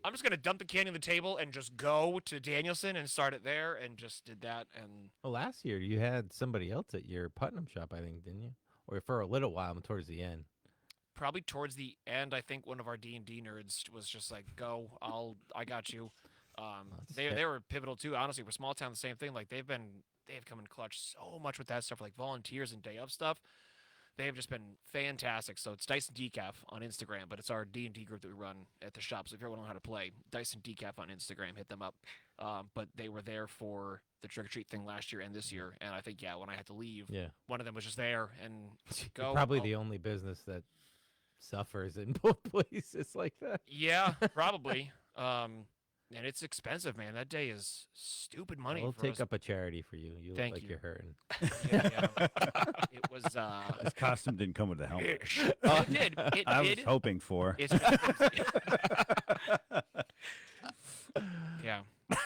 I'm just gonna dump the candy on the table and just go to Danielson and start it there, and just did that. And Well, last year you had somebody else at your Putnam shop, I think, didn't you? Or for a little while towards the end. probably towards the end, I think one of our D&D nerds was just like, "Go, I got you." That's They fair. were pivotal too. Honestly, for small town, the same thing. Like they've come in clutch so much with that stuff, like volunteers and day of stuff. They have just been fantastic. So it's Dyson Decaf on Instagram, but it's our D&D group that we run at the shop. So if you ever want to know how to play, Dyson Decaf on Instagram, hit them up. But they were there for the trick or treat thing last year and this year, and I think when I had to leave, Yeah. one of them was just there and You're go. probably oh, the only business that suffers in both places like that. Yeah, probably. And it's expensive, man. That day is stupid money. We'll for take us. up a charity for you. You look Thank like you. you're hurting. Yeah. It was. His costume didn't come with a helmet. It did. It I was did. hoping for. It's. Yeah.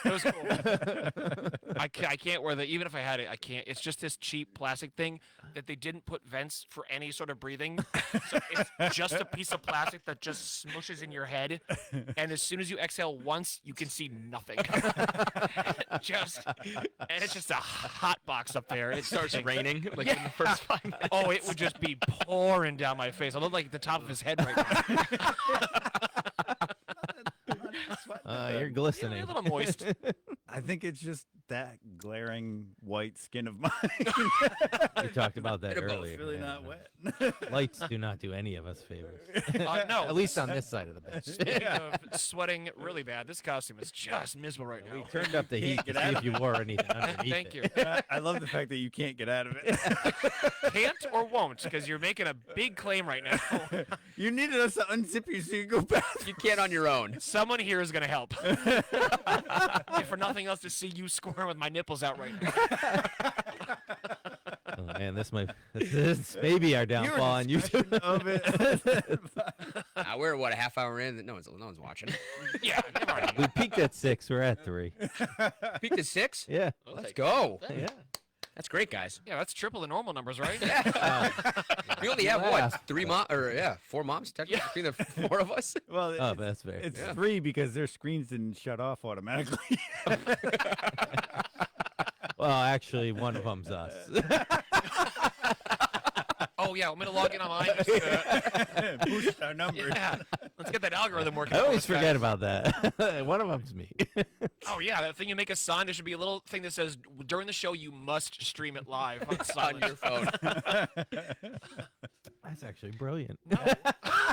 It was cool. I can't wear that. Even if I had it, I can't. It's just this cheap plastic thing that they didn't put vents for any sort of breathing. So it's just a piece of plastic that just smushes in your head. And as soon as you exhale once, you can see nothing. And it's just a hot box up there. It Starts stinks. raining like in the first 5 minutes. Oh, it would just be pouring down my face. I look like the top of his head right now. You're A glistening. little moist. I think it's just that glaring white skin of mine. We talked about that Bit of both. earlier. It's really yeah. not wet. Lights do not do any of us favors. No. At least on this side of the bench. Speaking of sweating really bad, this costume is just miserable right We now. turned up the heat to get see out if you wore anything underneath Thank it. you. I love the fact that you can't get out of it. Can't or won't, because you're making a big claim right now. You needed us to unzip you so you could go back. You can't on your own. Someone here is going to help. If for nothing else, to see you squirm with my nipples out right now. Oh, man, this may be our downfall on YouTube. Of it. We're what, a half hour in? No one's watching. Yeah, they've already. We peaked at 6. We're at 3. Peaked at 6. Yeah. Let's go. Yeah. That's great, guys. Yeah, that's triple the normal numbers, right? We only have laugh. what, 4 moms technically between the 4 of us. Well, Oh, that's fair. it's 3 because their screens didn't shut off automatically. Well, actually, one of them's us. Oh, yeah, I'm going to log in on mine. Boost our numbers. Yeah, let's get that algorithm working. I always for us, forget guys. about that. One of them's me. Oh, yeah, that thing you make a sign, there should be a little thing that says, during the show, you must stream it live on On silent. your phone. That's actually brilliant.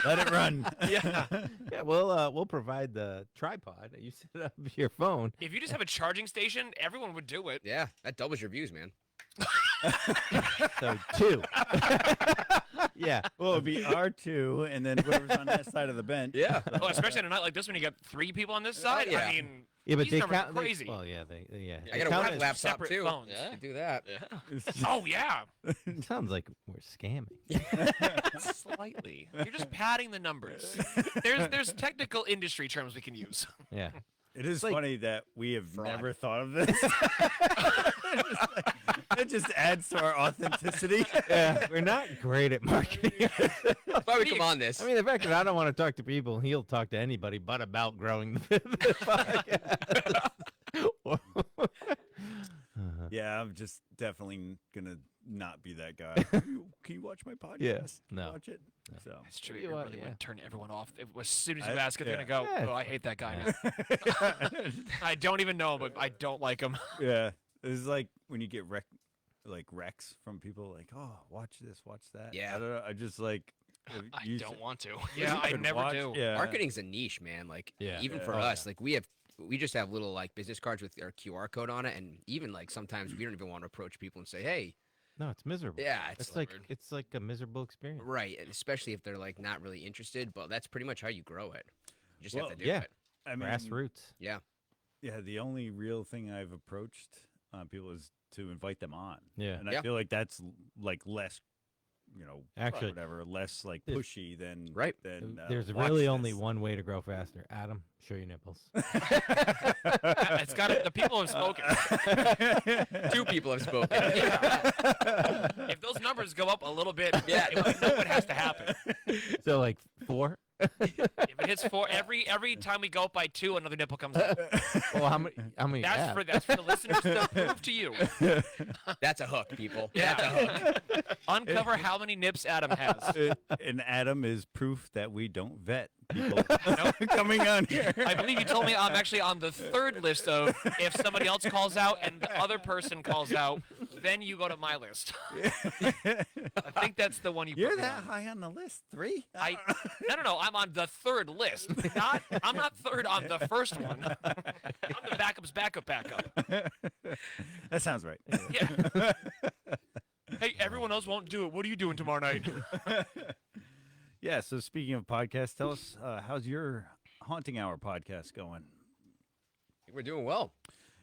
Let it run. Yeah. Yeah, we'll provide the tripod. You set up your phone. If you just have a charging station, everyone would do it. Yeah, that doubles your views, man. So 2. Yeah. Well, it'd be R2, and then whoever's on that side of the bench. Yeah. Oh, especially on a night like this when you got 3 people on this side. yeah. I mean, Yeah, but these they numbers are count. crazy. Well, yeah, yeah. I They got a count work as- laptop separate too. phones. You do that. Yeah. Oh yeah, Sounds like we're scamming. slightly. You're just padding the numbers. There's technical industry terms we can use. Yeah. It is like funny that we have fraud. never thought of this. It just adds to our authenticity. Yeah. We're not great at marketing. That's why we come on this. I mean, the fact that I don't want to talk to people, he'll talk to anybody but about growing the podcast. Yeah, I'm just definitely gonna not be that guy. Can you watch my podcast? Yeah, Can you no. watch it. So It's true. You You are- really yeah. would turn everyone off. As soon as you I- ask it, they're yeah. gonna go, Yeah. "Oh, I hate that guy." I don't even know him, but I don't like him. yeah, it's like when you get recs from people, like, oh, watch this, watch that. Yeah. I don't know. I just like. I you don't want to. Yeah, I could never watch- do. Yeah. Marketing's a niche, man. Like Yeah. even Yeah. for Oh, us, yeah. like we just have little like business cards with our QR code on it, and even like sometimes we don't even want to approach people and say, hey, No, it's miserable. yeah, It's like weird. it's like a miserable experience. Right, and especially if they're like not really interested. But that's pretty much how you grow it. You just Well, have to do yeah. it. I mean, Grassroots. Yeah. yeah, the only real thing I've approached people is to invite them on. Yeah. And I Yeah. feel like that's like less, Actually, whatever, less like There's- pushy than Right. Than, there's watch really only this. one way to grow faster. Adam, show your nipples. It's got the people have spoken. Two people have spoken. If those numbers go up a little bit, Yeah. we know what has to happen. So like 4. If it hits 4, every time we go up by 2, another nipple comes out. Well, how many? How many? That's for the listeners to prove to you. That's a hook, people. Yeah. That's a hook. Uncover how many nips Adam has. And Adam is proof that we don't vet people coming on here. I believe you told me I'm actually on the 3rd list of if somebody else calls out and the other person calls out, then you go to my list. I think that's the one you You're put me that on. high on the list? 3? No. I'm on the 3rd list. I'm not 3rd on the first one. I'm the backup's backup. That sounds right. Yeah. Hey, everyone else won't do it. What are you doing tomorrow night? Yeah, so speaking of podcasts, tell us, how's your Haunting Hour podcast going? We're doing well.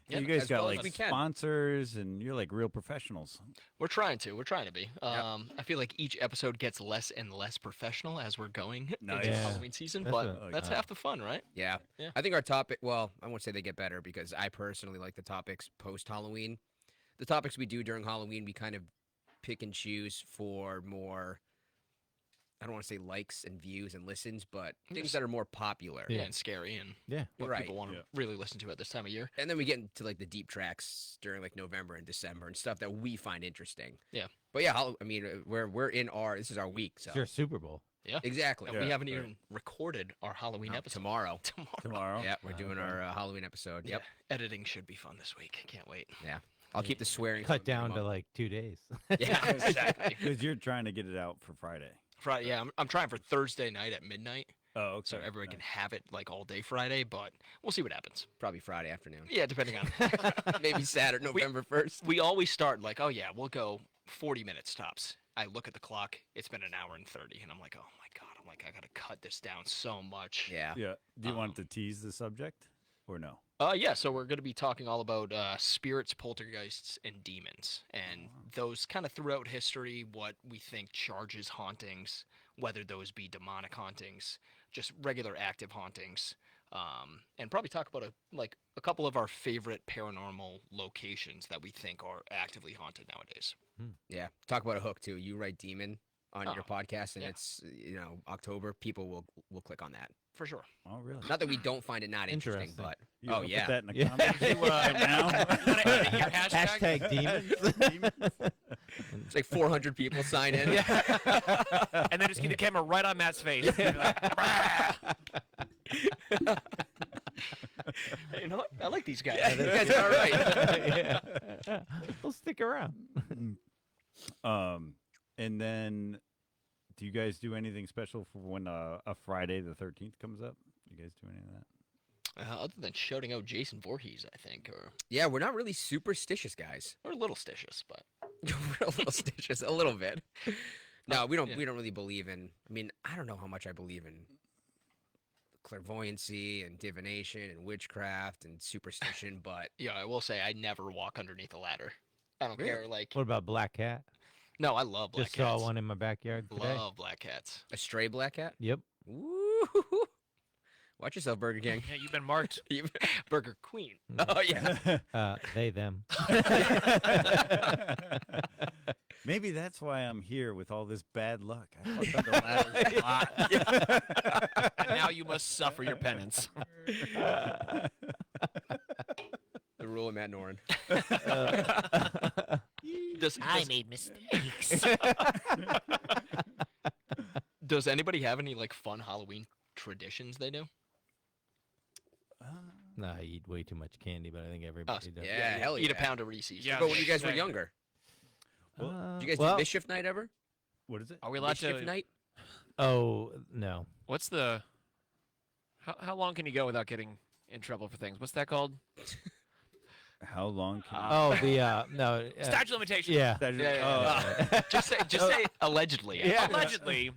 You Yeah, guys as got well as like we can. sponsors, and you're like real professionals. We're trying to. We're trying to be. I feel like each episode gets less and less professional as we're going Nice. into Yeah. Halloween season, That's but what- that's half the fun, right? Yeah. Yeah. I think our topic, well, I won't say they get better because I personally like the topics post Halloween. The topics we do during Halloween, we kind of pick and choose for more, I don't want to say likes and views and listens, but things Just- that are more popular. Yeah, Yeah. and scary and Yeah. what Right. people want to Yeah. really listen to at this time of year. And then we get into like the deep tracks during like November and December and stuff that we find interesting. Yeah. But yeah, I mean, we're in this is our week. So It's your Super Bowl. Yeah. exactly. And we Yeah, haven't right. even recorded our Halloween No, episode tomorrow. Tomorrow. Yeah, we're doing our Halloween episode. Yep. Yeah. Editing should be fun this week. Can't wait. I'll keep the swearing. Cut to a down to minimum. like 2 days. Yeah, Exactly. Because you're trying to get it out for Friday. Friday. Yeah, I'm trying for Thursday night at midnight, Oh, okay. so everyone can have it like all day Friday. But we'll see what happens. Probably Friday afternoon. Yeah, depending on. Maybe Saturday, November 1st. We always start like, oh yeah, we'll go 40 minutes tops. I look at the clock. It's been an hour and 30, and I'm like, oh my god. I'm like, I gotta cut this down so much. Yeah. Yeah. Do you want to tease the subject or no? Yeah, so we're going to be talking all about spirits, poltergeists, and demons, and those kind of throughout history, what we think charges hauntings, whether those be demonic hauntings, just regular active hauntings, and probably talk about a couple of our favorite paranormal locations that we think are actively haunted nowadays. Yeah. Talk about a hook too. You write demon on your Oh, podcast and yeah. it's October, people will click on that. For sure. Oh, really? Not that we don't find it not interesting, Interesting. but You oh wanna yeah. Put that in the Yeah. comments now. Wanna edit your hashtag? Hashtag demons. It's like 400 people sign in. And then just keep the camera right on Matt's face. Hey, you know what? I like these guys. Yeah, you guys are all right. Yeah. We'll stick around. And then, do you guys do anything special for when a Friday the 13th comes up? You guys do any of that? Other than shouting out Jason Voorhees, I think, or Yeah, we're not really superstitious guys. we're a little stitious, but We're a little stitious, a little bit. No, we don't. yeah. We don't really believe in. I mean, I don't know how much I believe in clairvoyancy and divination and witchcraft and superstition, but Yeah, I will say I never walk underneath a ladder. I don't Really? care. Like, What about black cat? no, I love black Just cats. saw one in my backyard today. Love black cats. a stray black cat. Yep. Woo! Watch yourself, Burger King. Yeah, you've been marked. Burger Queen. Oh yeah. They them. Maybe that's why I'm here with all this bad luck. I fucked under ladders a lot. And now you must suffer your penance. The rule of Matt Noren. I made mistakes. Does anybody have any like fun Halloween traditions they do? Nah, I eat way too much candy, but I think everybody does. Yeah, hell Eat a yeah. pound of Reese's. Yeah. But when you guys were Exactly. younger, Uh, did you guys well, do mischief night ever? What is it? Are we allowed Mischief to? night? Oh no. What's the? How long can you go without getting in trouble for things? What's that called? How long can Oh, the no. Statute of limitations. Yeah. that? Yeah. Just say allegedly. Yeah. Allegedly.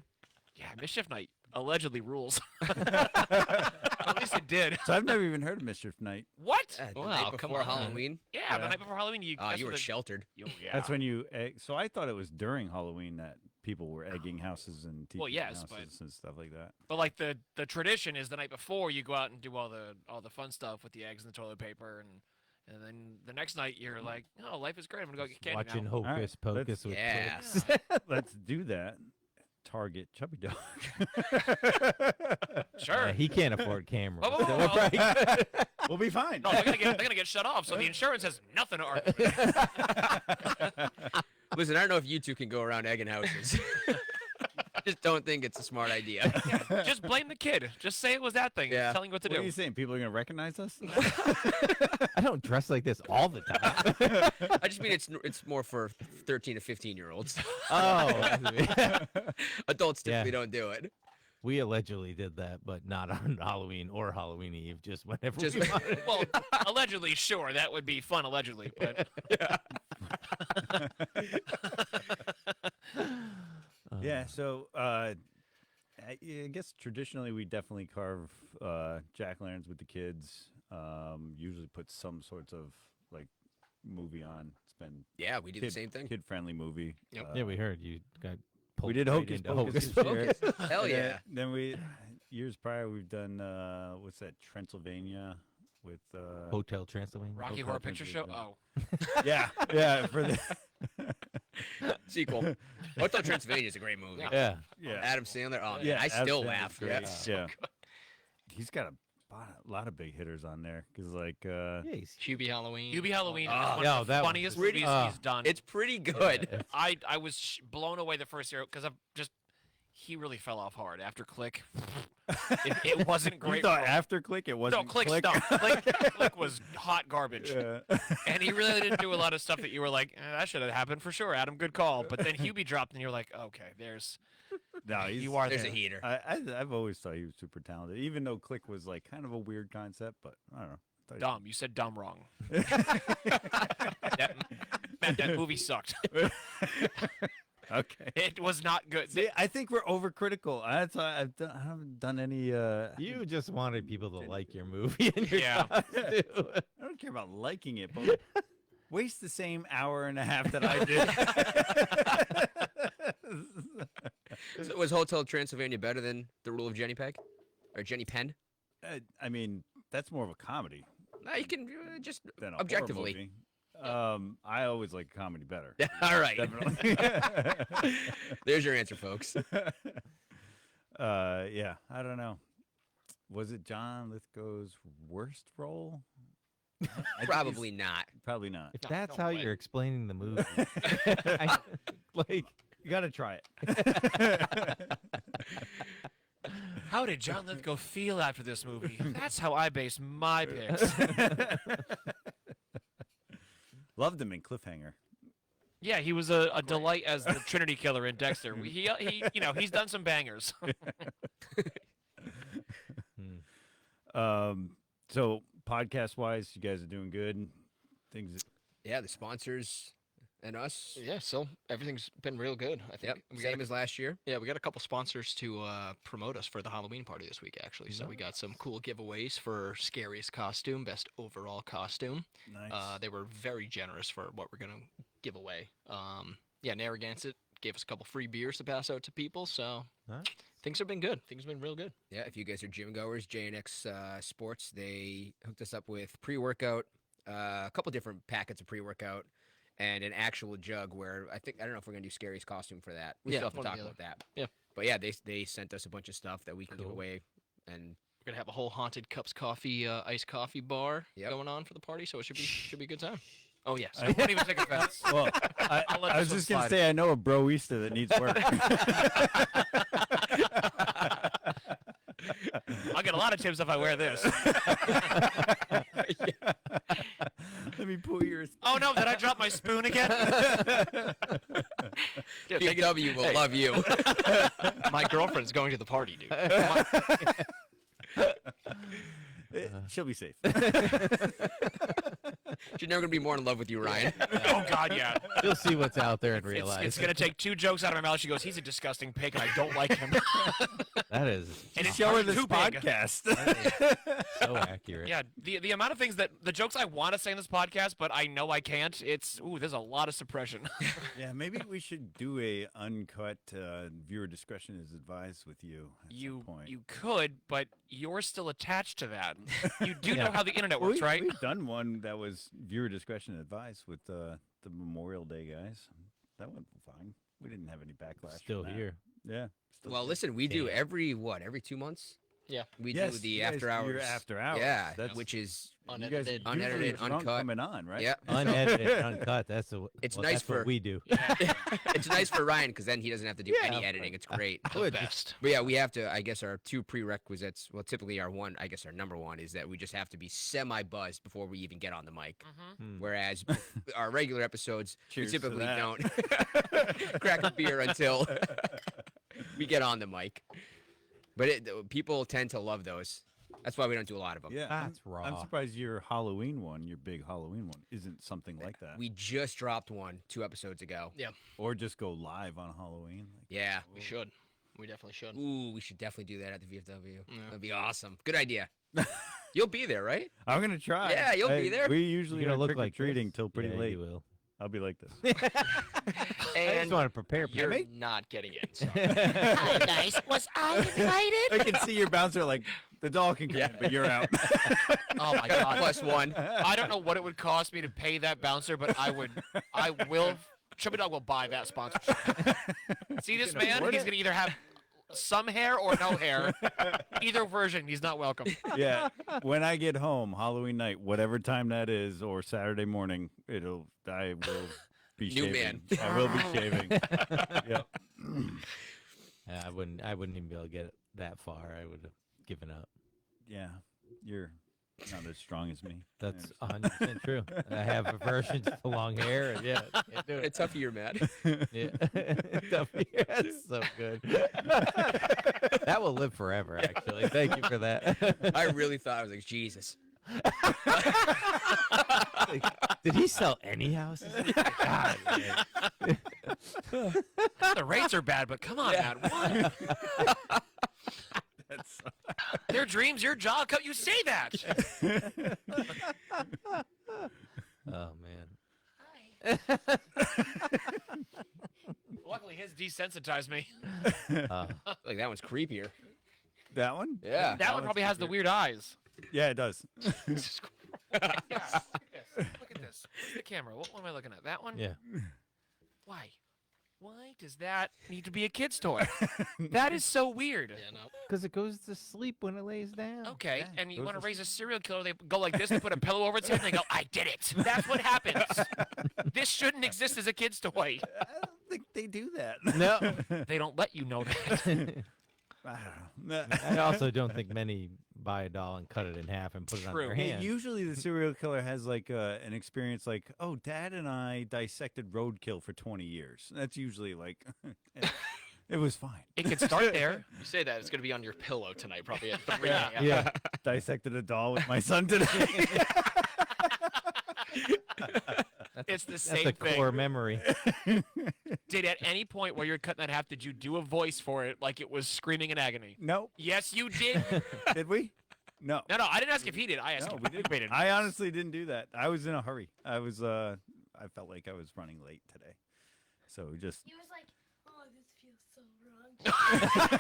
Yeah, mischief night allegedly rules. At least it did. So I've never even heard of Mischief Night. What? The Wow, night come before on. Halloween. Yeah, the Yeah. night before Halloween. You. Oh, that's you what were the- sheltered. Oh, yeah. That's when you. So I thought it was during Halloween that people were egging houses and teaching yes, but- houses and stuff like that. But like the tradition is the night before you go out and do all the fun stuff with the eggs and the toilet paper and then the next night you're like, oh, life is great. I'm gonna go get candy Watching now. Hocus Alright, Pocus with Yeah. clips. Let's do that. Target Chubby Dog. Sure. He can't afford cameras. Whoa, whoa, so whoa, we're whoa. probably good. We'll be fine. No, they're gonna get shut off. So the insurance has nothing to argue with. Listen, I don't know if you two can go around egging houses. I just don't think it's a smart idea. Just blame the kid. Just say it was that thing. Yeah. It's telling you what to What are do. you saying? People are gonna recognize us? I don't dress like this all the time. I just mean it's more for 13 to 15-year-olds. Oh, Adults Yeah. typically don't do it. we allegedly did that, but not on Halloween or Halloween Eve. Just whenever Just- we wanted. Well, allegedly, sure, that would be fun. Allegedly, but Yeah. So I guess traditionally we definitely carve jack-o'-lanterns with the kids. Usually put some sorts of like movie on. It's been Yeah, we do the same thing. kid-friendly movie. Yep. Yeah, we heard you got. We pulled did right Hocus into Pocus. Hocus this year. Pocus. Hell And yeah. Then we years prior we've done what's that Transylvania with Hotel Transylvania. Rocky Hotel Horror Picture Show. Transylvania. Oh, yeah for the Sequel. Hotel Transylvania is a great movie. Yeah. yeah Adam Sandler. Oh, man, yeah I still Adam Sandler's laugh. great. Yeah. Yeah. He's got a lot of big hitters on there because like Yeah, he's- Hubie Halloween. Hubie Halloween is Oh, one no, of the that was funniest pretty- movies he's done. It's pretty good. I was blown away the first year because he really fell off hard after Click. It wasn't you great. thought for- after Click it wasn't no, Click Click. stunk. Click was hot garbage. Yeah. And he really didn't do a lot of stuff that you were like, that should have happened for sure. Adam, good call. But then Hubie dropped, and you're like, okay, No, he's, you are There's a there. heater. I've always thought he was super talented, even though Click was like kind of a weird concept. But I don't know. I thought he- Dumb. You said dumb wrong. Matt, that movie sucked. Okay. It was not good. See, I think we're overcritical. That's why I haven't done any. You just wanted people to like your movie and your Yeah. costume. I don't care about liking it, but waste the same hour and a half that I did. So was Hotel Transylvania better than The Rule of Jenny Peg? Or Jenny Penn? I mean, that's more of a comedy No, you can just than a horror objectively. movie. I always like comedy better. All right. Definitely. There's your answer, folks. Yeah, I don't know. Was it John Lithgow's worst role? I think he's- Probably not. Probably not. If No, that's no how way. you're explaining the movie, like, You got to try it. How did John Lithgow feel after this movie? That's how I base my picks. Loved him in Cliffhanger. Yeah, he was a delight as the Trinity Killer in Dexter. He he's done some bangers. So podcast wise, you guys are doing good. Things. Yeah, the sponsors And us? Yeah, so everything's been real good. I think Yep. Same as last year. we got a couple sponsors to promote us for the Halloween party this week, actually. So we got some cool giveaways for scariest costume, best overall costume. Nice. They were very generous for what we're gonna give away. Yeah, Narragansett gave us a couple free beers to pass out to people. So Nice. things have been good. Things have been real good. Yeah, if you guys are gym goers, JNX Sports, they hooked us up with pre-workout, a couple different packets of pre-workout, and an actual jug where I don't know if we're gonna do scariest costume for that. We Yeah, still have to one or talk the about that. Yeah. But yeah, they sent us a bunch of stuff that we can give Cool. away, and We're gonna have a whole haunted cups coffee, iced coffee bar Yep. going on for the party. So it should be a good time. Oh yes. I won't even take offense. Well, I'll let I was this one just gonna slide. say I know a broista that needs work. I'll get a lot of tips if I wear this. Let me pull yours. Oh no, did I drop my spoon again? Yeah, take it- PW will Hey. love you. My girlfriend's going to the party, dude. She'll be safe. She's never gonna be more in love with you, Ryan. Oh god, yeah. You'll see what's out there and realize It's gonna take 2 jokes out of my mouth. She goes, "He's a disgusting pig, and I don't like him." that is And it's Show her already this too big. podcast. so accurate. Yeah, the amount of things the jokes I want to say in this podcast, but I know I can't. There's a lot of suppression. Yeah, maybe we should do a uncut viewer discretion is advised with you at some point. You could, but you're still attached to that. You do Yeah. know how the internet Well, works, right? We've done one that was viewer discretion advised with the Memorial Day guys. That went fine. We didn't have any backlash. Still from that. here. Yeah. Still Well, here. listen, we do Yeah. every 2 months? Yeah. We Yes, do the you guys after do hours. your after hours. Yeah, That's which is you guys Unedited. usually Unedited, drunk uncut. coming on, right? yeah. Unedited, uncut. That's the. It's well, nice that's for- what we do. It's nice for Ryan because then he doesn't have to do Yeah, any of editing. It's great. The Good. best. But yeah, we have to. I guess our 2 prerequisites. Well, typically our number one is that we just have to be semi-buzzed before we even get on the mic. Hmm. Whereas our regular episodes, Cheers we to typically that. don't crack a beer until we get on the mic. But people tend to love those. That's why we don't do a lot of them. Yeah. That's I'm raw. surprised your Halloween one, your big Halloween one, isn't something like that. We just dropped one 2 episodes ago. Or just go live on Halloween. Like, Yeah. We should. We definitely should. Ooh, we should definitely do that at the VFW. Yeah. That'd be awesome. Good idea. You'll be there, right? I'm gonna try. Yeah, you'll be there. We usually You're gonna are look trick or like treating this. till pretty Yeah, late. You will. I'll be like this. I just And want to prepare. you're Pammy. not getting in. So. Hi, guys. Was I invited? I can see your bouncer like the dog can come in, but you're out. Oh my god. +1. I don't know what it would cost me to pay that bouncer, but I will. Chubby Dog will buy that sponsorship. See this man? afford He's it? gonna either have some hair or no hair. Either version, he's not welcome. Yeah. When I get home, Halloween night, whatever time that is, or Saturday morning, I will be New shaving. man. I will be shaving. Yep. Yeah, I wouldn't even be able to get that far. I would have given up. Yeah. You're not as strong as me. That's 100% true. I have aversion to long hair. And yeah, can't do it. It's tough you're mad. Yeah. That's so good. That will live forever, actually. Thank you for that. I really thought, I was like, Jesus. Did he sell any houses? God, man. The rates are bad, but come on, man. What? Their dreams, your job. You say that. Oh, man. Luckily, his desensitized me. Like, that one's creepier. That one? Yeah. That one probably has the weird eyes. Yeah, it does. Yeah. Look at this. Look at this. Look at the camera. What one am I looking at? That one? Yeah. Why? Why does that need to be a kid's toy? That is so weird. Yeah, no. Because it goes to sleep when it lays down. Okay, Yeah, and you those want to are- raise a serial killer, they go like this, they put a pillow over its head, and they go, I did it. That's what happens. This shouldn't exist as a kid's toy. I don't think they do that. No. They don't let you know that. I don't know. I also don't think many buy a doll and cut it in half and put it on True. their Hey, hand. usually the serial killer has like an experience like, oh, Dad and I dissected roadkill for 20 years. That's usually like, it was fine. It could start there. You say that, it's going to be on your pillow tonight, probably at 3 Yeah. a.m. Yeah. Dissected a doll with my son today. That's It's the That's same a thing. core memory. Did at any point while you're cutting that half, did you do a voice for it like it was screaming in agony? Nope. Yes, you did. Did we? No. No, I didn't ask if he did. I asked No, if we didn't. you did. I honestly didn't do that. I was in a hurry. I felt like I was running late today. So we just. He was like, oh, this feels so wrong.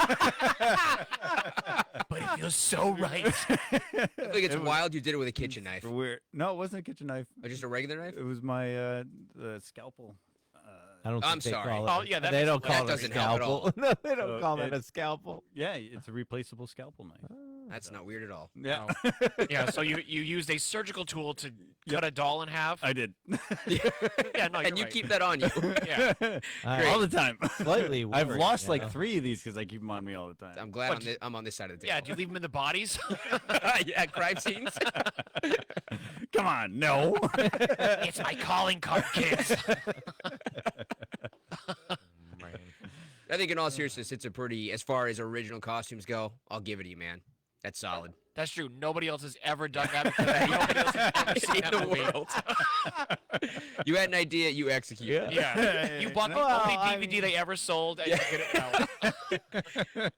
But it feels so right. I think it's wild you did it with a kitchen knife. Weird. No, it wasn't a kitchen knife. Or just a regular knife? It was my the scalpel. I don't I'm think they sorry. call it. Oh, yeah, that they makes don't sense. call That it a doesn't help at all. scalpel. No, they don't So call that it- a scalpel. Yeah, it's a replaceable scalpel knife. That's not weird at all. Yeah, Yeah, so you used a surgical tool to cut a doll in half. I did. Yeah, no, And you you're right. keep that on you. Yeah. All the time. Slightly I've worried, lost you like know? 3 of these because I keep them on me all the time. I'm glad What, I'm on this side of the Yeah, do table. you leave them in the bodies? Yeah, crime scenes. Come on, no. It's my calling card, kids. I think in all seriousness, it's a pretty, as far as original costumes go, I'll give it to you, man. That's solid. That's true. Nobody else has ever done that. Nobody else has ever seen In that the movie. world. You had an idea, you execute. Yeah. You bought the Well, only I DVD mean- they ever sold, and you get it now.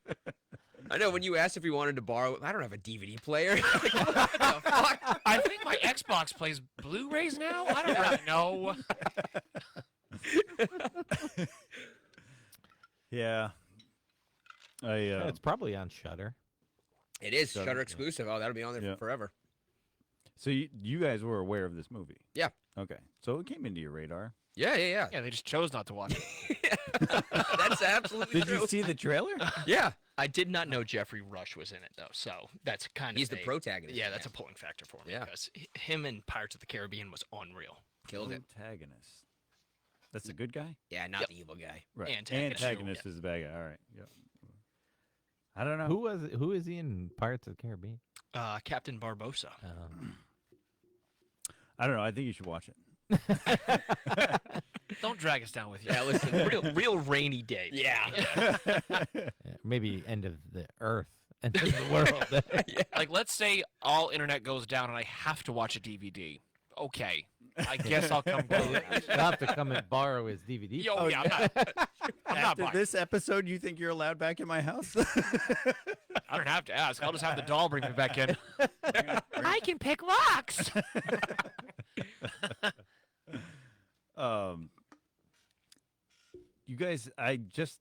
I know when you asked if we wanted to borrow, I don't have a DVD player. Like, what the fuck? I think my Xbox plays Blu-rays now. I don't really know. Yeah. Yeah, it's probably on Shutter. It is Shudder, Shutter yeah. exclusive. Oh, that'll be on there Yeah. forever. So you guys were aware of this movie? Yeah. Okay. So it came into your radar. Yeah, yeah, Yeah, they just chose not to watch it. yeah. That's absolutely Did true. you see the trailer? Yeah. I did not know Jeffrey Rush was in it though, so that's kind of He's the protagonist. Yeah, that's a pulling factor for me Yeah. because him in Pirates of the Caribbean was unreal. Killed it. Protagonist. That's the good guy? Yeah, not the evil guy. Right. Antagonist. Antagonist is the bad guy. All right. Yep. I don't know. Who is he in Pirates of the Caribbean? Captain Barbosa. I don't know. I think you should watch it. Don't drag us down with you. Yeah, listen. real rainy day. Yeah. Maybe end of the earth, end of the world. Like, let's say all internet goes down and I have to watch a DVD. Okay, I guess I'll come borrow it. You'll have to come and borrow his DVD. Yo, yeah, I'm not After buying. this episode, you think you're allowed back in my house? I don't have to ask. I'll just have the doll bring me back in. I can pick locks. You guys, I just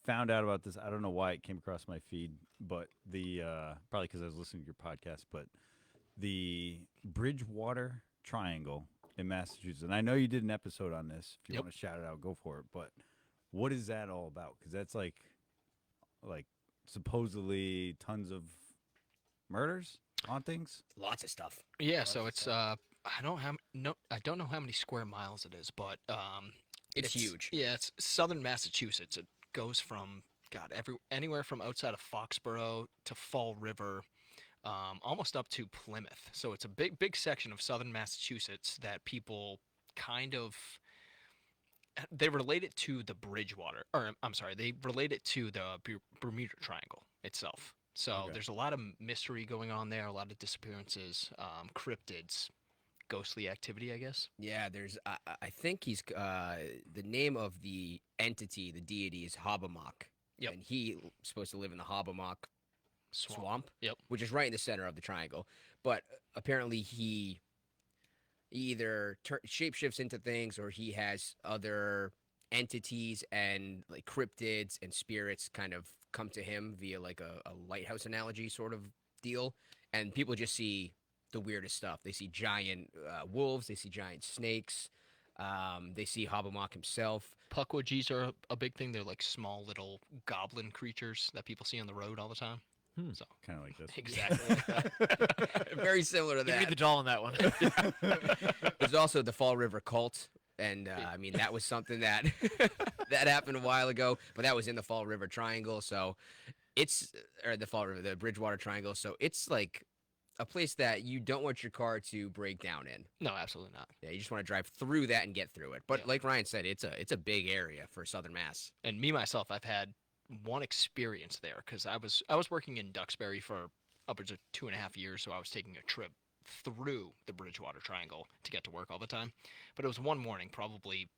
found out about this. I don't know why it came across my feed, but the probably because I was listening to your podcast. But the Bridgewater Triangle in Massachusetts, and I know you did an episode on this. If you Yep. want to shout it out, go for it. But what is that all about? Because that's like supposedly tons of murders, hauntings. Lots of stuff. Yeah, so it's I don't know how many square miles it is, but It's huge. Yeah, it's southern Massachusetts. It goes from anywhere from outside of Foxborough to Fall River, almost up to Plymouth. So it's a big section of southern Massachusetts that people kind of they relate it to the Bridgewater, or I'm sorry, they relate it to the Bermuda Triangle itself. So Okay. there's a lot of mystery going on there, a lot of disappearances, cryptids, ghostly activity, I guess. Yeah, there's. I think he's. The name of the entity, the deity, is Hobbamock. Yep. And he's supposed to live in the Hobbamock swamp, Yep. which is right in the center of the triangle. But apparently he either shapeshifts into things, or he has other entities and like cryptids and spirits kind of come to him via like a lighthouse analogy sort of deal. And people just see the weirdest stuff. They see giant wolves. They see giant snakes. They see Hobbamock himself. Puckwudgies are a big thing. They're like small little goblin creatures that people see on the road all the time. So Kind of like this. exactly. Very similar to Give me that. the doll in that one. There's also the Fall River Cult, and I mean that was something that that happened a while ago, but that was in the Fall River Triangle. So it's or the Bridgewater Triangle. So it's like a place that you don't want your car to break down in. No, absolutely not. Yeah, you just want to drive through that and get through it. But Yeah. like Ryan said, it's a big area for Southern Mass. And me myself, I've had one experience there because I was working in Duxbury for upwards of 2.5 years, so I was taking a trip through the Bridgewater Triangle to get to work all the time. But it was one morning, probably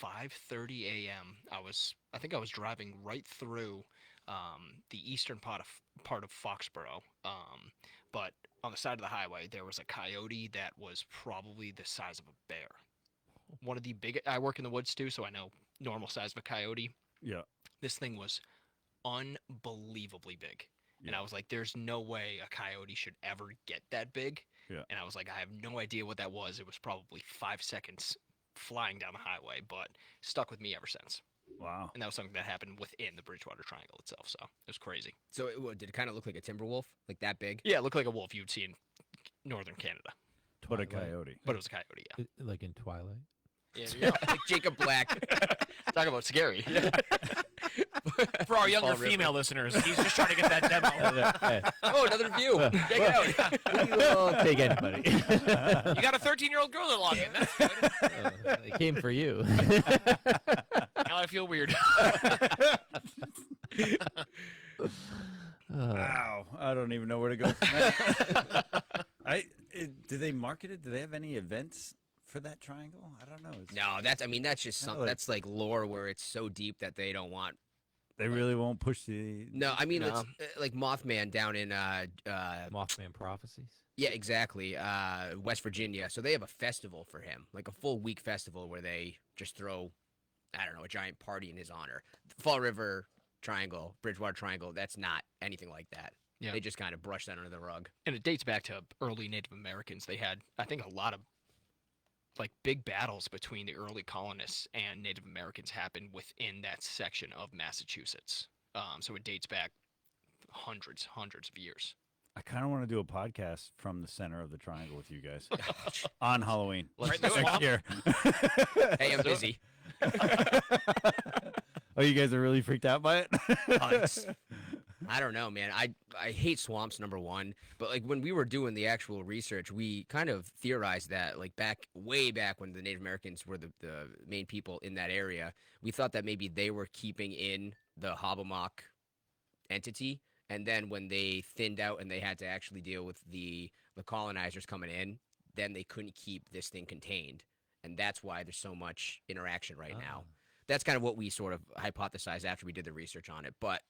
5:30 a.m. I think I was driving right through the eastern part of Foxborough. But on the side of the highway, there was a coyote that was probably the size of a bear. One of the big. I work in the woods too, so I know normal size of a coyote. Yeah. This thing was unbelievably big. And Yeah. I was like, there's no way a coyote should ever get that big. Yeah. And I was like, I have no idea what that was. It was probably 5 seconds flying down the highway, but stuck with me ever since. Wow. And that was something that happened within the Bridgewater Triangle itself. So it was crazy. So did it kind of look like a timber wolf, like that big? Yeah, it looked like a wolf you'd see in northern Canada, But a Twilight. coyote. but it was a coyote. Yeah. Like in Twilight. Yeah, Like Jacob Black. talk about scary. For our younger Fall River. female listeners, he's just trying to get that demo. Oh, another view. Check it out. We'll take anybody. You got a 13-year-old girl to log in. That's good. They came for you. Now I feel weird. Wow. I don't even know where to go from that. Do they market it? Do they have any events for that triangle? I don't know. No, that's just Kinda something. like- That's like lore where it's so deep that they don't want. They really won't push the. No, I mean No. it's like Mothman down in Mothman prophecies. yeah, exactly, West Virginia. So they have a festival for him, like a full week festival where they just throw, I don't know, a giant party in his honor. Fall River Triangle, Bridgewater Triangle. That's not anything like that. Yeah. They just kind of brush that under the rug. And it dates back to early Native Americans. They had, I think, a lot of like big battles between the early colonists and Native Americans happened within that section of Massachusetts. So it dates back hundreds of years. I kind of want to do a podcast from the center of the triangle with you guys on Halloween Let's do it. next year. Hey, I'm busy. Oh, you guys are really freaked out by it? I don't know, man. I hate swamps, number one. But like when we were doing the actual research, we kind of theorized that like way back when the Native Americans were the main people in that area, we thought that maybe they were keeping in the Hobomok entity. And then when they thinned out and they had to actually deal with the colonizers coming in, then they couldn't keep this thing contained. And that's why there's so much interaction right now. That's kind of what we sort of hypothesized after we did the research on it. But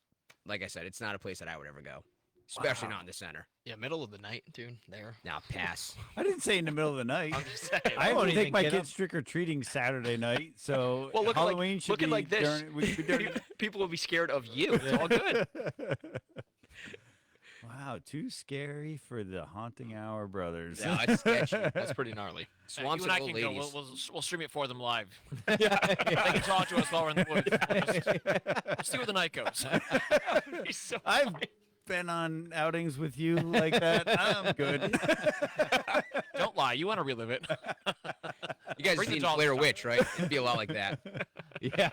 like I said, it's not a place that I would ever go, especially not in the center. Yeah, middle of the night, dude. There. Now, pass. I didn't say in the middle of the night. I'm just saying. I won't have to take even my get kids trick or treating Saturday night, so Well, look Halloween should looking be like this. during- we should be during- People will be scared of you. It's all good. Wow, too scary for the haunting hour, brothers. No, it's sketchy. That's pretty gnarly. Swamps you and I and old can go. ladies. We'll stream it for them live. They can talk to us while we're in the woods. We'll see where the night goes. He's so I've been on outings with you like that. I'm good. Don't lie. You want to relive it. You guys Bring the seen dogs Blair back. Witch, right? It'd be a lot like that. Yeah.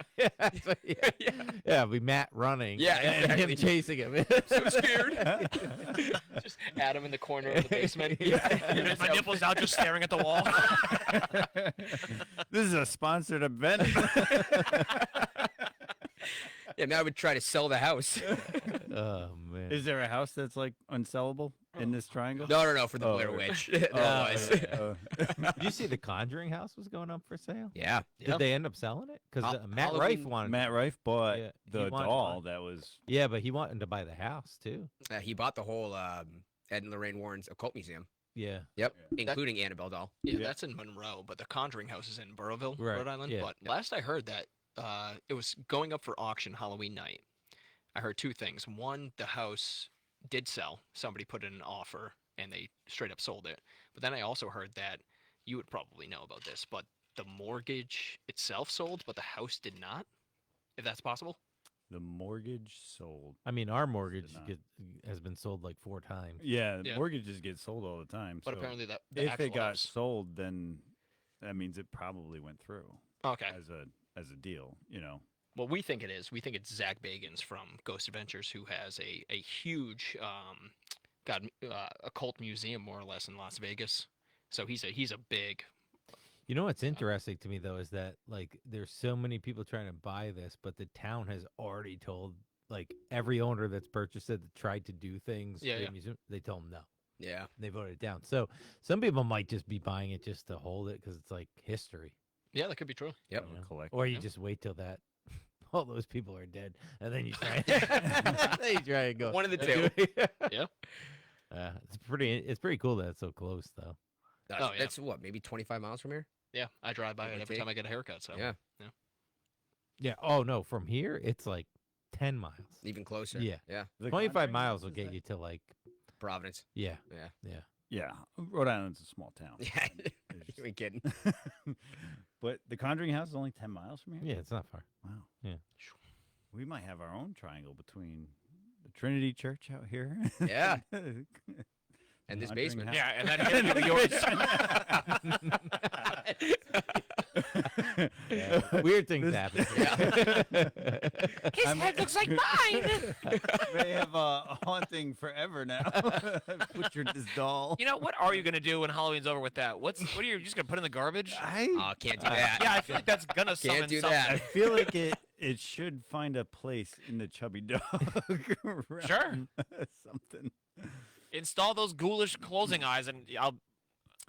Yeah, we Matt running. Yeah, and him exactly. chasing him. So scared. just Adam in the corner of the basement. And my nipples out, just staring at the wall. This is a sponsored event. Yeah, now I would try to sell the house. Oh man. Is there a house that's like unsellable in this triangle? No, for the Oh, Blair okay. Witch. Oh, There was. Did you see the Conjuring house was going up for sale? Yeah. Did they end up selling it? Because Hal- Matt Halloween- Rife wanted. Matt Rife bought Yeah, he the wanted doll one. that was. Yeah, but he wanted to buy the house too. He bought the whole Ed and Lorraine Warren's occult museum. Yeah. Yep, including Annabelle doll. Yeah, Yeah. that's in Monroe, but the Conjuring House is in Burrowville, Right, Rhode Island. yeah. But last I heard that it was going up for auction Halloween night. I heard two things. One, the house did sell. Somebody put in an offer and they straight up sold it. But then I also heard that you would probably know about this, but the mortgage itself sold, but the house did not. If that's possible. The mortgage sold. I mean, our mortgage not. has been sold like 4 times. Yeah, Yeah. mortgages get sold all the time. But so apparently that the if actual it got house. sold, then that means it probably went through Okay. as a deal. You know. Well, we think it is. We think it's Zach Bagans from Ghost Adventures, who has a huge occult museum, more or less, in Las Vegas. So he's a big. You know what's interesting to me though is that like there's so many people trying to buy this, but the town has already told like every owner that's purchased it that tried to do things. Yeah, for the yeah. museum, they told them no. Yeah. They voted it down. So some people might just be buying it just to hold it because it's like history. Yeah, that could be true. Yep. you know? Collect. Or you Yeah. just wait till that all those people are dead, and then you try. then you try and go. One of the two. Yeah. It's pretty cool that it's so close though. That's, Oh, yeah. that's what, maybe 25 miles from here? Yeah, I drive by Give it or every take. time I get a haircut. So Yeah. Yeah. Oh no, from here it's like 10 miles. Even closer. Yeah. Yeah. The 25 Conjuring miles will is get that- you to like Providence. yeah. Yeah. Yeah, Rhode Island's a small town. Yeah. It's You ain't kidding. but the Conjuring House is only 10 miles from here. Yeah, it's not far. Wow. Yeah. We might have our own triangle between the Trinity Church out here. Yeah. And this Conjuring basement. House. Yeah, and that hill of yours. Weird things happen. His head looks like mine. They have a haunting forever now. Butchered this doll. You know, what are you gonna do when Halloween's over with that? What are you just gonna put in the garbage? Oh, can't do that. Yeah, I feel like that's gonna summon Can't do something. that. I feel like it should find a place in the Chubby Dog. realm. Sure. Something. Install those ghoulish closing eyes, and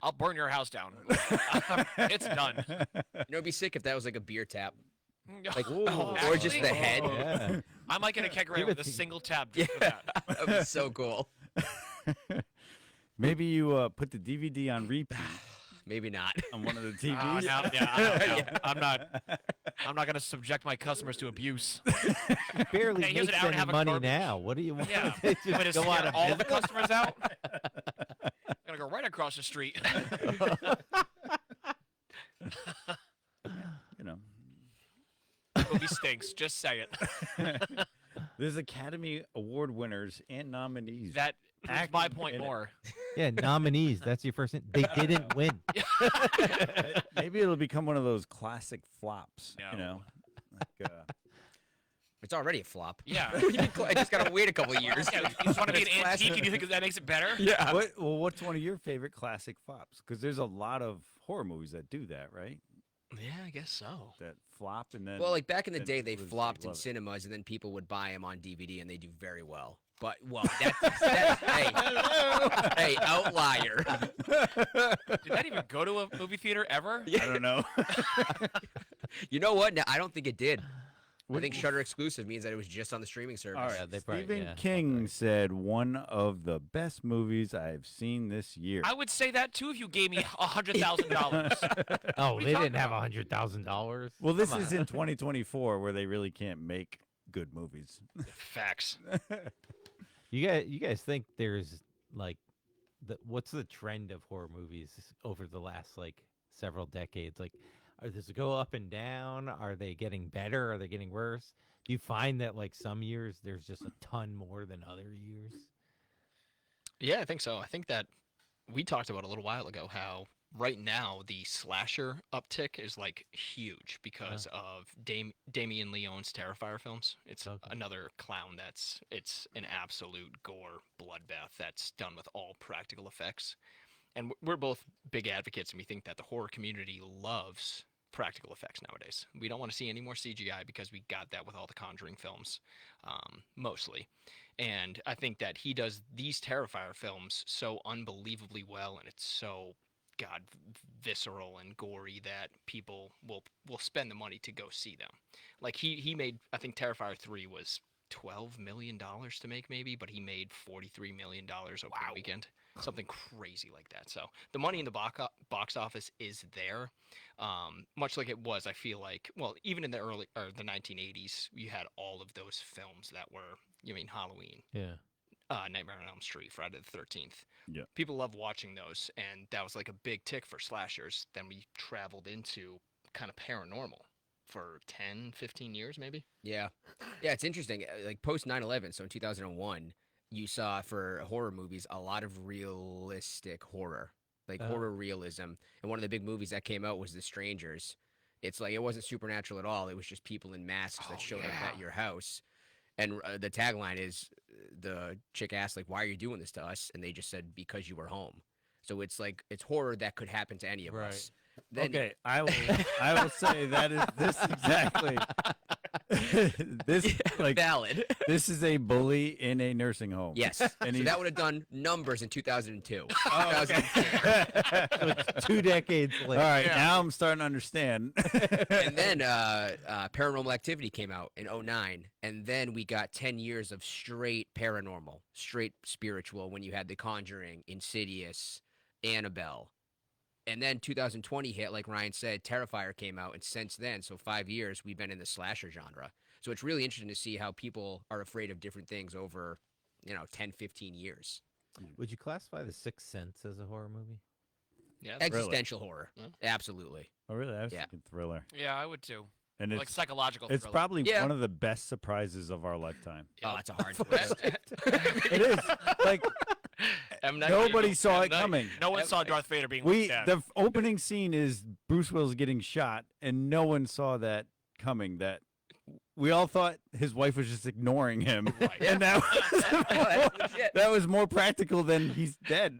I'll burn your house down. It's done. You know, it'd be sick if that was like a beer tap. Like, Oh, or just the actually? head. Yeah. I might get a kegerator Give with it a to- single tab just for Yeah. that. That'd be so cool. Maybe you put the DVD on repeat Maybe not. on one of the Oh, TVs. no, yeah, I'm not gonna subject my customers to abuse. Barely Hey, here's an makes hour and a any half of money garbage. now. What do you want? Yeah. They just But to go out scare of all the business? customers out. I'm gonna go right across the street. You know, Movie stinks. Just say it. there's Academy Award winners and nominees. That proves my Acting point in it. more. Yeah, nominees. That's your first. They didn't win. Maybe it'll become one of those classic flops. You No. know, like, It's already a flop. Yeah. What do you mean I just gotta wait a couple of years. Yeah, you just want to be an It's classic. antique, and you think that makes it better? Yeah. what's one of your favorite classic flops? Because there's a lot of horror movies that do that, right? Yeah, I guess so. That flop and then. Well, like back in the and day, they was- flopped in love it. cinemas, and then people would buy them on DVD, and they do very well. But that's hey, outlier. Did that even go to a movie theater ever? I don't know. You know what? No, I don't think it did. I What- think Shutter exclusive means that it was just on the streaming service. All right. Yeah, they probably- Stephen yeah, King right. said one of the best movies I've seen this year. I would say that too if you gave me $100,000. Oh, we they talking didn't have about? $100,000. Well, this Come is on. in 2024 where they really can't make good movies. Facts. You guys think there's like what's the trend of horror movies over the last like several decades? Like, does it go up and down? Are they getting better? Are they getting worse? Do you find that like some years there's just a ton more than other years? Yeah, I think so. I think that we talked about a little while ago how right now the slasher uptick is like huge because of Damien Leone's Terrifier films. It's Okay. another clown it's an absolute gore bloodbath that's done with all practical effects. And we're both big advocates, and we think that the horror community loves practical effects nowadays. We don't want to see any more CGI because we got that with all the Conjuring films, mostly. And I think that he does these Terrifier films so unbelievably well, and it's so visceral and gory that people will spend the money to go see them. Like he made, I think Terrifier 3 was $12 million to make maybe, but he made $43 million opening weekend. Something crazy like that. So the money in the box office is there, much like it was. I feel like, well, even in the the 1980s, you had all of those films that were, Halloween, Yeah. Nightmare on Elm Street, Friday the 13th. Yeah. People love watching those, and that was like a big tick for slashers. Then we traveled into kind of paranormal for 10, 15 years maybe. Yeah. Yeah, it's interesting. Like post 9/11, so in 2001, you saw for horror movies a lot of realistic horror, like horror realism. And one of the big movies that came out was The Strangers. It's like it wasn't supernatural at all. It was just people in masks that showed up at your house. And the tagline is the chick asked, like, why are you doing this to us? And they just said, because you were home. So it's like, it's horror that could happen to any of Right. us. Then, Okay, I will say that is this exactly. This like valid. This is a bully in a nursing home. Yes. And So he's- that would have done numbers in 2002. Oh, okay. 2002. So it's 2 decades All later. right, Yeah. now I'm starting to understand. And then Paranormal Activity came out in 2009, and then we got 10 years of straight paranormal, straight spiritual when you had The Conjuring, Insidious, Annabelle. And then 2020 hit, like Ryan said, Terrifier came out, and since then, so 5 years, we've been in the slasher genre. So it's really interesting to see how people are afraid of different things over, 10, 15 years. Would you classify The Sixth Sense as a horror movie? Yeah. Existential horror. Yeah. Absolutely. Oh, really? I was Yeah. thinking thriller. Yeah, I would too. And Like it's psychological it's thriller. probably Yeah. one of the best surprises of our lifetime. Oh, that's a hard twist. It is. Like M. Night nobody Shyamalan. saw M. it Night. coming. No one saw Darth Vader being We dead. the opening scene is Bruce Willis getting shot, and no one saw that coming. That we all thought his wife was just ignoring him, and that was, That's legit. that was more practical than he's dead.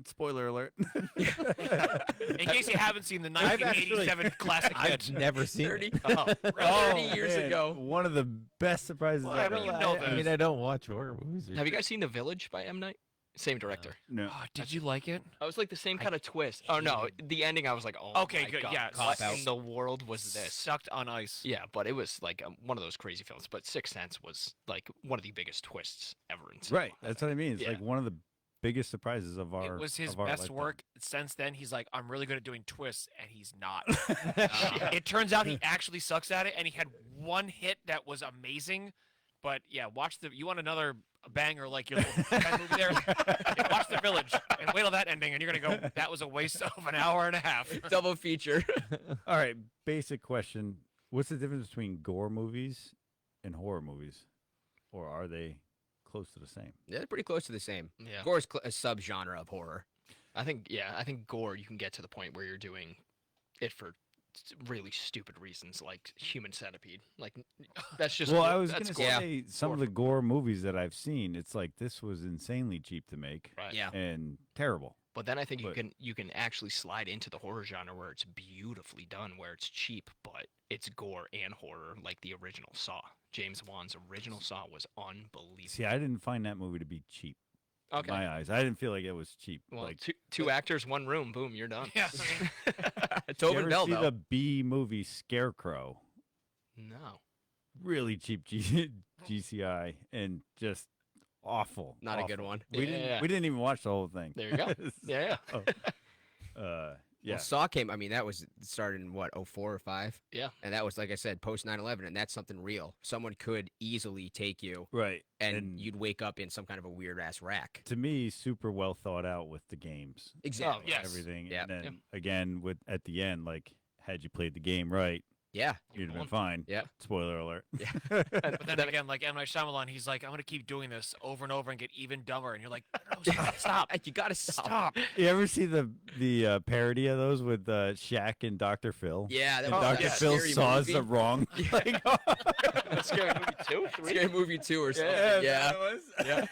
Spoiler alert. In case you haven't seen the 1987 classic I've hit. never seen 30, it. Oh, 30 years man, ago. one of the best surprises Well, ever. I mean, you know I mean, I don't watch horror movies. Have you guys seen The Village by M. Night? Same director. No. Oh, did you like it? I was like the same kind of twist. Oh no, the ending I was like, oh Okay, my good, God, yeah, what cop in the world was this? Sucked on ice. Yeah, but it was like one of those crazy films. But Sixth Sense was like one of the biggest twists ever in cinema. Right. That's what I mean. It's Yeah. like one of the biggest surprises of our. It was his of our best lifetime. work. Since then, he's like, I'm really good at doing twists, and he's not. It turns out he actually sucks at it, and he had one hit that was amazing. But yeah, you want another banger like your little movie there? Yeah, watch The Village and wait till that ending, and you're gonna go, that was a waste of an hour and a half. Double feature. All right. Basic question: what's the difference between gore movies and horror movies, or are they close to the same? Yeah, they're pretty close to the same. Yeah, Gore is a subgenre of horror. I think gore you can get to the point where you're doing it for really stupid reasons like Human Centipede. Like that's just Well, gore- I was that's gonna gore. say some of the gore movies that I've seen. It's like this was insanely cheap to make Right. Yeah. and terrible. But then I think But- you can actually slide into the horror genre where it's beautifully done, where it's cheap, but it's gore and horror, like the original Saw. James Wan's original Saw was unbelievable. See, I didn't find that movie to be cheap. Okay. In my eyes, I didn't feel like it was cheap. Well, like, two actors, one room, boom, you're done. Yeah. you Tobin ever Bell, see though. the B movie Scarecrow? No. Really cheap GCI and just awful. Not a good awful. one. We Yeah. didn't even watch the whole thing. There you go. Yeah, yeah. Yeah. Well, Saw came. I mean, that was started in what 04 or 05. Yeah. And that was like I said, post 9/11, and that's something real. Someone could easily take you, Right. and you'd wake up in some kind of a weird ass rack. To me, super well thought out with the games. Exactly. yes. Everything. Yeah. And then Yeah. again with at the end, like had you played the game right, Yeah. you'd have been won. fine. Yeah. Spoiler alert. But then again, like M. Night Shyamalan, he's like, I'm gonna keep doing this over and over and get even dumber. And you're like, no, stop. You gotta stop. Stop. You ever see the parody of those with Shaq and Dr. Phil? Yeah. That And was Dr. a Phil scary saws movie. the wrong. Like, Scary Movie 2, 3. Scary Movie 2 or something. yeah, Yeah.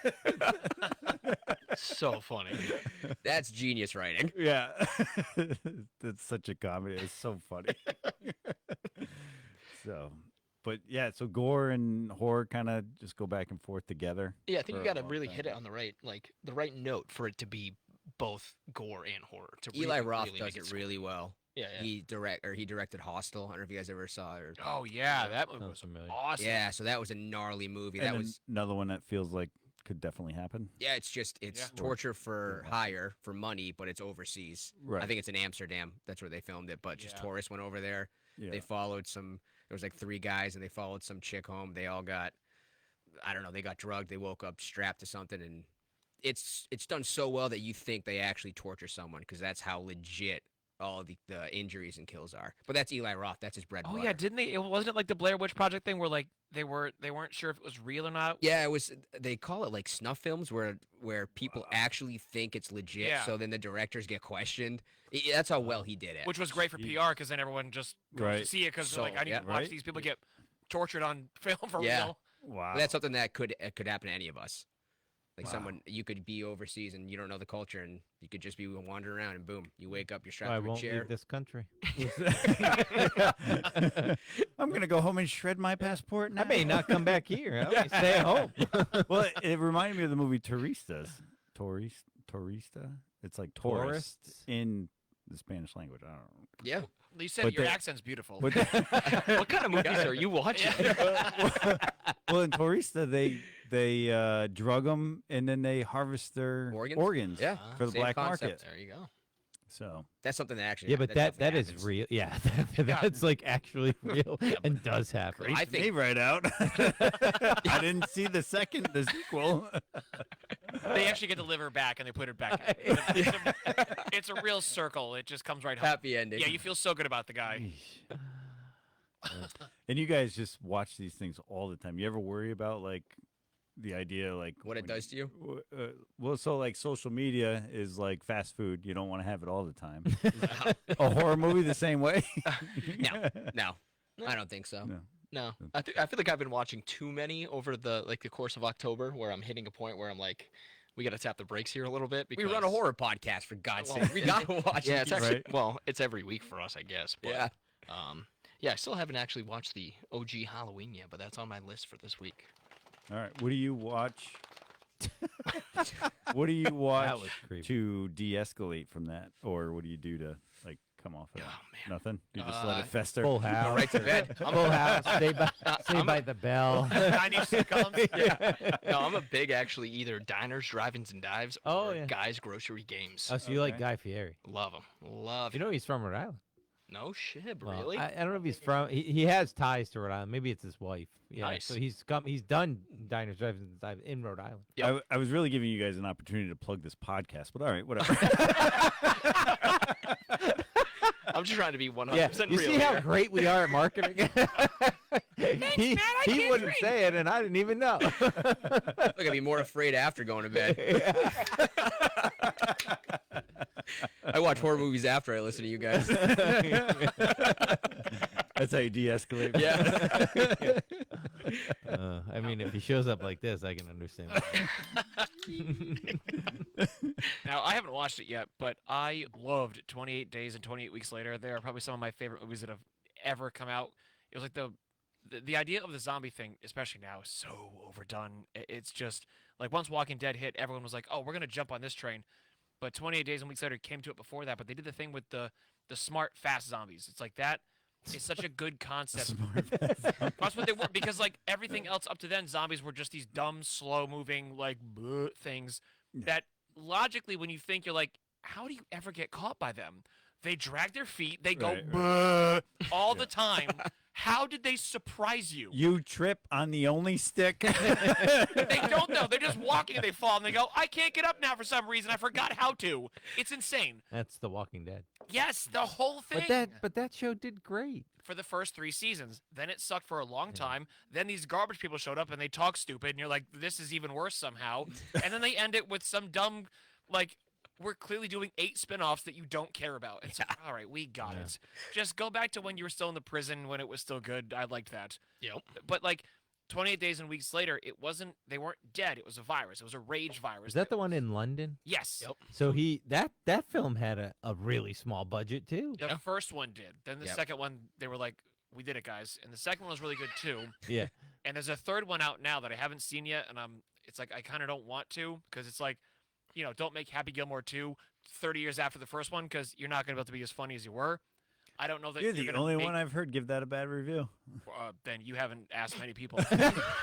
So funny. That's genius writing. yeah. That's such a comedy. It's so funny. So, but yeah, so gore and horror kind of just go back and forth together. Yeah, I think for you a got to long really time. hit it on the right note for it to be both gore and horror. To Eli really, Roth really does make it really well. Yeah, yeah. He directed Hostel. I don't know if you guys ever saw it. Or, Oh yeah, that movie Sounds was familiar. awesome. yeah, so that was a gnarly movie. And That was another one that feels like could definitely happen. yeah, it's Yeah. torture for Yeah. hire for money, but it's overseas. Right. I think it's in Amsterdam. That's where they filmed it. But just Yeah. tourists went over there. Yeah. They followed some. There was like 3 guys, and they followed some chick home. They all got, I don't know, they got drugged. They woke up strapped to something, and it's done so well that you think they actually torture someone because that's how legit all the injuries and kills are. But that's Eli Roth. That's his bread and Oh butter. yeah, didn't they? It wasn't it like the Blair Witch Project thing where like they weren't sure if it was real or not. Yeah, it was. They call it like snuff films, where people actually think it's legit. Yeah. So then the directors get questioned. That's how well he did it. Which was great for Jeez. PR because then everyone just goes to Right. see it because So, like I need yeah. to watch Right. these people get tortured on film for Yeah. real. Wow. That's something that could happen to any of us. Like Wow. someone you could be overseas and you don't know the culture, and you could just be wandering around, and boom, you wake up, you're strapped I to a won't chair. leave this country. I'm gonna go home and shred my passport now. I may not come back here. I may stay at home. Well, it reminded me of the movie Touristas. Tourista. It's like tourists Tourists? in the Spanish language. I don't know. Yeah. You said But your they- accent's beautiful. But What kind of movies are you watching? well, in Tourista, they drug them and then they harvest their Organs? Yeah. for the Same black concept. market. There you go. So That's something that actually. Yeah, but that definitely is happens. real. Yeah, that's like actually real and does happen. I I think- think right out. I didn't see the sequel. They actually get the liver back and they put it back. It's a real circle. It just comes right home. Happy ending. Yeah, you feel so good about the guy. And you guys just watch these things all the time. You ever worry about like the idea, like What it when does to you? well, so like social media is like fast food. You don't want to have it all the time. A horror movie the same way. No, I don't think so. No. No, I feel like I've been watching too many over the course of October, where I'm hitting a point where I'm like, we got to tap the brakes here a little bit. We Because run a horror podcast for God's Well, sake. We gotta watch Yeah, it. it's actually Right. well, it's every week for us, I guess. But, Yeah. yeah, I still haven't actually watched the OG Halloween yet, but that's on my list for this week. All right. What do you watch? What do you watch was creepy. to de-escalate from that, or what do you do to like come off of Oh, it? man. Nothing. You just let it fester. Full house. right to bed. Full house. Stay by the bell. 90s sitcoms. Yeah. No, I'm a big actually either diners, drive-ins, and dives, Oh, or yeah. guys' grocery games. Oh, so you like Okay. Guy Fieri? Love him. Love You him. know he's from Rhode Island. No shit, Well, really? I don't know if he's from. He has ties to Rhode Island. Maybe it's his wife. Yeah. Nice. So he's come. He's done diners, drive-ins, and dives in Rhode Island. Yep. I was really giving you guys an opportunity to plug this podcast, but all right, whatever. I'm just trying to be 100% Yeah. You real see how here. great we are at marketing? he wouldn't say it, and I didn't even know. Look, I'd be more afraid after going to bed. I watch horror movies after I listen to you guys. That's how you de-escalate. Yeah. I mean, if he shows up like this, I can understand. Now, I haven't watched it yet, but I loved 28 Days and 28 Weeks Later. They are probably some of my favorite movies that have ever come out. It was like the idea of the zombie thing, especially now, is so overdone. It's just like once Walking Dead hit, everyone was like, "Oh, we're gonna jump on this train." But 28 Days and Weeks Later came to it before that. But they did the thing with the smart, fast zombies. It's like that is such a good concept. That's what they were, because like everything else up to then, zombies were just these dumb, slow-moving like bleh things that logically, when you think, you're like, how do you ever get caught by them? They drag their feet, they go Right, "Bleh," all the time. How did they surprise you? You trip on the only stick. They don't know. They're just walking and they fall and they go, I can't get up now for some reason. I forgot how to. It's insane. That's The Walking Dead. Yes, the whole thing. But that show did great. For the first 3 seasons. Then it sucked for a long time. Then these garbage people showed up and they talk stupid, and you're like, this is even worse somehow. And then they end it with some dumb, like, we're clearly doing 8 spin-offs that you don't care about. It's like, all right, we got it. Just go back to when you were still in the prison when it was still good. I liked that. Yep. But like 28 Days and Weeks Later, they weren't dead. It was a virus. It was a rage virus. Is that the one in London? Yes. Yep. So that film had a really small budget too. The first one did. Then the Yep. second one, they were like, we did it, guys. And the second one was really good too. Yeah. And there's a third one out now that I haven't seen yet, and it's like I kind of don't want to, because it's like, don't make Happy Gilmore 2 30 years after the first one, because you're not going to be able to be as funny as you were. I don't know that You're the gonna only make, one I've heard give that a bad review. Then you haven't asked many people.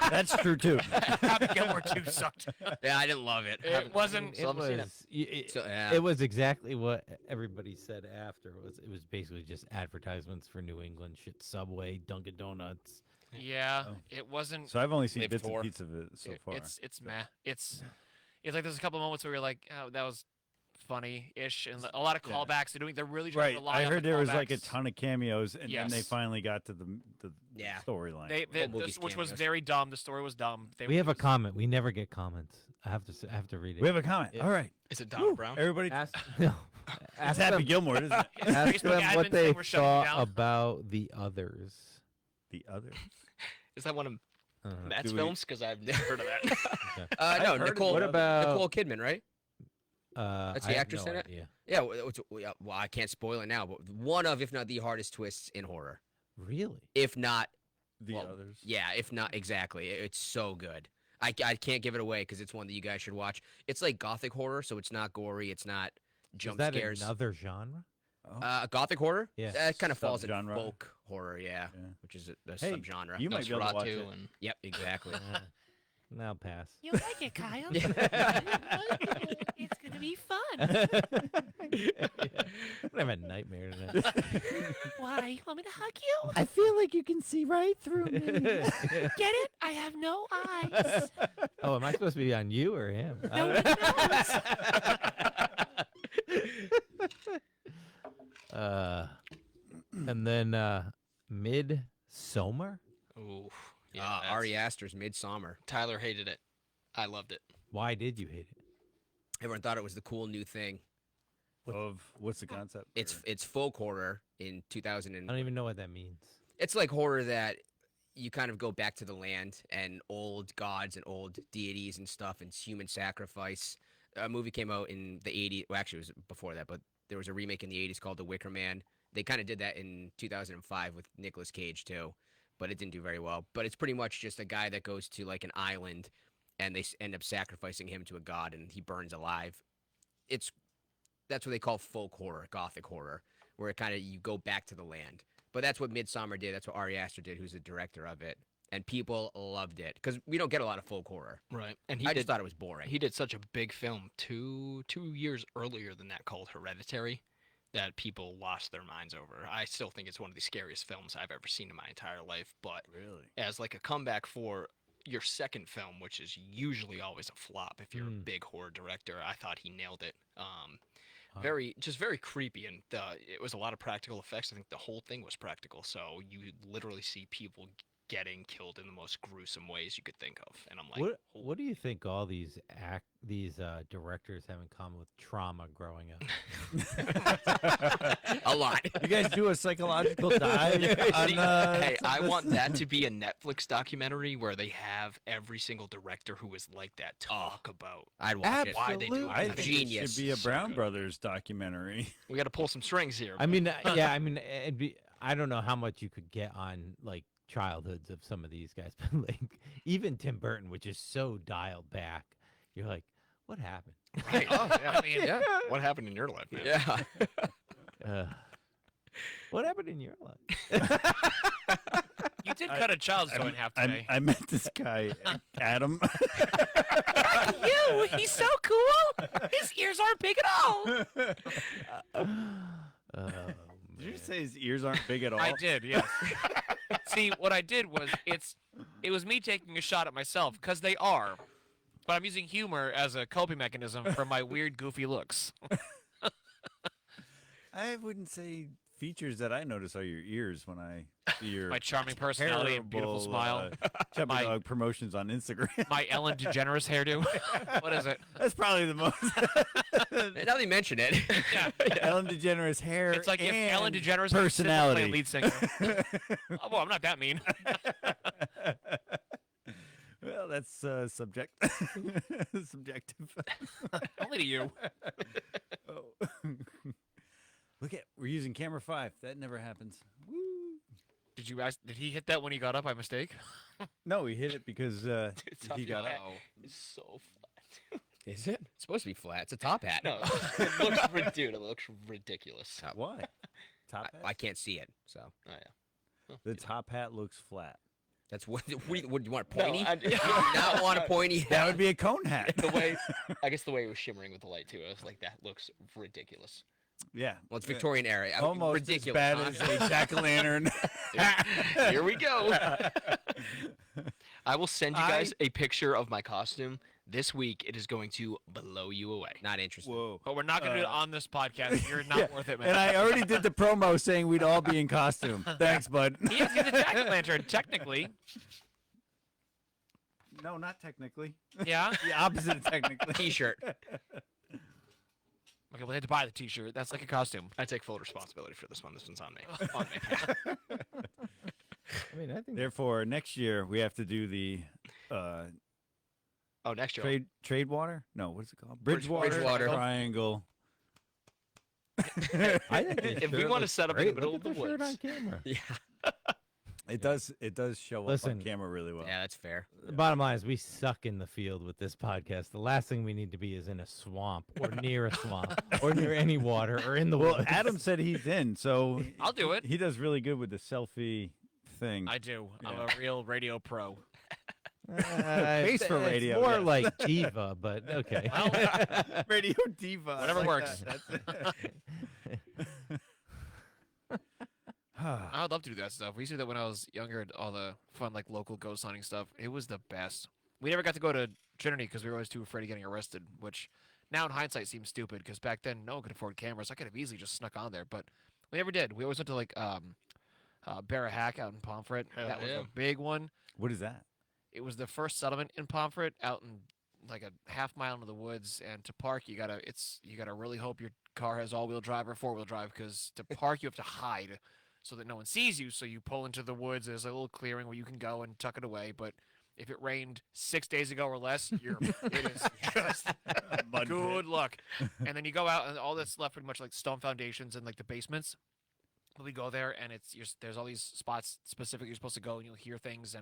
That's true too. Happy Gilmore 2 sucked. Yeah, I didn't love it. It wasn't. Still haven't seen it. So, yeah. It was exactly what everybody said after. It was basically just advertisements for New England shit, Subway, Dunkin' Donuts. Yeah, Oh. it wasn't. So I've only seen Maybe bits 4. and pieces of it so far. It's meh. It's like there's a couple moments where you're like, oh, that was funny-ish, and a lot of Yeah. callbacks. They're really trying Right. to rely I on heard the there was like a callbacks. ton of cameos, and then they Yes. finally got to the Yeah. storyline. They, Whole movie's which was cameos. very dumb. The story was dumb. We have a comment. We never get comments. I have to read it. We have a comment. Yeah. All right. Is it Donna Brown? Everybody, Ask, no. it's Ask Happy them, Gilmore, isn't it? ask Facebook them admin what they saying we're shutting you thought down. about the others. The other. Is that one of Matt's Do we- films? Because I've never heard of that. No, heard of Nicole. What about Nicole Kidman, right? That's the I have actress no in it? idea. Yeah. Well, I can't spoil it now, but one of, if not the hardest twists in horror. Really? If not, The well, others. yeah, if not exactly. It's so good. I can't give it away because it's one that you guys should watch. It's like gothic horror, so it's not gory. It's not jump Is that scares. another genre? Oh. Gothic horror? Yeah. That kind of falls in Subgenre. folk horror, yeah, Yeah. which is a Hey, subgenre. You might be able to watch Nosferatu it. and Yep, exactly. Now pass. You like it, Kyle? Yeah. It's gonna be fun. I'm gonna have a nightmare tonight. Why? You want me to hug you? I feel like you can see right through me. Get it? I have no eyes. Oh, am I supposed to be on you or him? No one knows. And then Midsummer. ooh, yeah, Ari that's- Aster's Midsummer. Tyler hated it. I loved it. Why did you hate it? Everyone thought it was the cool new thing. Of what's the concept? It's folk horror in 2000 I and don't even know what that means. it's like horror that you kind of go back to the land and old gods and old deities and stuff and human sacrifice. A movie came out in the 80s. Well, actually, it was before that, but there was a remake in the 80s called The Wicker Man. They kind of did that in 2005 with Nicolas Cage too, but it didn't do very well. But it's pretty much just a guy that goes to like an island and they end up sacrificing him to a god and he burns alive. That's what they call folk horror, gothic horror, where it kind of you go back to the land. But that's what Midsummer did. That's what Ari Aster did, who's the director of it. And people loved it because we don't get a lot of folk horror. Right. And I just thought it was boring. he did such a big film 2 years earlier than that called Hereditary that people lost their minds over. I still think it's one of the scariest films I've ever seen in my entire life, but Really? as like a comeback for your second film, which is usually always a flop if you're a big horror director, I thought he nailed it. Very creepy, and it was a lot of practical effects. I think the whole thing was practical, so you literally see people getting killed in the most gruesome ways you could think of. And I'm like, What do you think all these directors have in common with trauma growing up? A lot. You guys do a psychological dive on hey, I want that to be a Netflix documentary where they have every single director who is like that talk about. I'd watch it. Why they do it. I think Genius. it should be a So Brown good. Brothers documentary. We got to pull some strings here. I mean, yeah, I mean, I don't know how much you could get on like childhoods of some of these guys, but like even Tim Burton, which is so dialed back, you're like, what happened? Right. Oh, yeah. I mean, Yeah. what happened in your life, man? Yeah. What happened in your life? You did cut a child's toe in half today. I met this guy, Adam. You, he's so cool. His ears aren't big at all. Did you say his ears aren't big at all? I did, yes. See, what I did was it was me taking a shot at myself because they are, but I'm using humor as a coping mechanism for my weird, goofy looks. I wouldn't say features that I notice are your ears when I see your My charming personality and beautiful terrible, smile. Chubby My- Dog promotions on Instagram. My Ellen DeGeneres hairdo. What is it? That's probably the most. And now they mention it. Yeah. Ellen DeGeneres hair. It's like if Ellen and DeGeneres personality. was lead singer. Oh, well, I'm not that mean. Well, that's subjective. Only to you. Oh. Look at we're using camera 5. That never happens. Woo. Did you ask? Did he hit that when he got up by mistake? No, he hit it because It's he got up. Oh. It's so flat. Is it? It's supposed to be flat. It's a top hat. No, it looks dude, it looks ridiculous. Why? Top hat. I can't see it, so Oh yeah. The top hat looks flat. that's what. What do you want? A pointy? I- You do not want a pointy That hat. would be a cone hat. The way, I guess the way it was shimmering with the light too. I was like, that looks ridiculous. Yeah. Well, it's Victorian era. I mean, Almost ridiculous. as bad huh? as a jack-o'-lantern. Here we go. I will send you guys a picture of my costume this week. It is going to blow you away. Not interested. Whoa. But we're not going to do it on this podcast. You're not worth it, man. And I already did the promo saying we'd all be in costume. Thanks, bud. He has the jack-o'-lantern, technically. No, not technically. Yeah. The opposite of technically. T-shirt. Okay, we'll have to buy the T-shirt. That's like a costume. I take full responsibility for this one. This one's on me. On me. I mean, I think Therefore, next year we have to do the Oh, next year. trade water. No, what's it called? Bridgewater. Triangle. I think this If we shirt wanna looks set up in the great. middle Look of at the shirt on woods. camera. Yeah. It does show up Listen. on camera really well. Yeah, that's fair. The bottom line is we suck in the field with this podcast. The last thing we need to be is in a swamp or near a swamp or near any water or in the Well, woods. Adam said he's in, so I'll do it. He does really good with the selfie thing. I do. I'm Yeah. a real radio pro. Face for it's radio, more yes. like diva, but okay. Radio diva. I Whatever like works. that. I would love to do that stuff. We used to do that when I was younger. All the fun, like local ghost hunting stuff. It was the best. We never got to go to Trinity because we were always too afraid of getting arrested. Which now in hindsight seems stupid because back then no one could afford cameras. I could have easily just snuck on there, but we never did. We always went to like Bear Hack out in Pomfret. Hell That was yeah. a big one. What is that? It was the first settlement in Pomfret, out in like a half mile into the woods. And to park, you gotta really hope your car has all-wheel drive or four-wheel drive, because to park you have to hide so that no one sees you. So you pull into the woods. There's a little clearing where you can go and tuck it away. But if it rained 6 days ago or less, it is just good luck. And then you go out, and all that's left pretty much like stone foundations and like the basements. But we go there, and there's all these spots specifically you're supposed to go, and you'll hear things.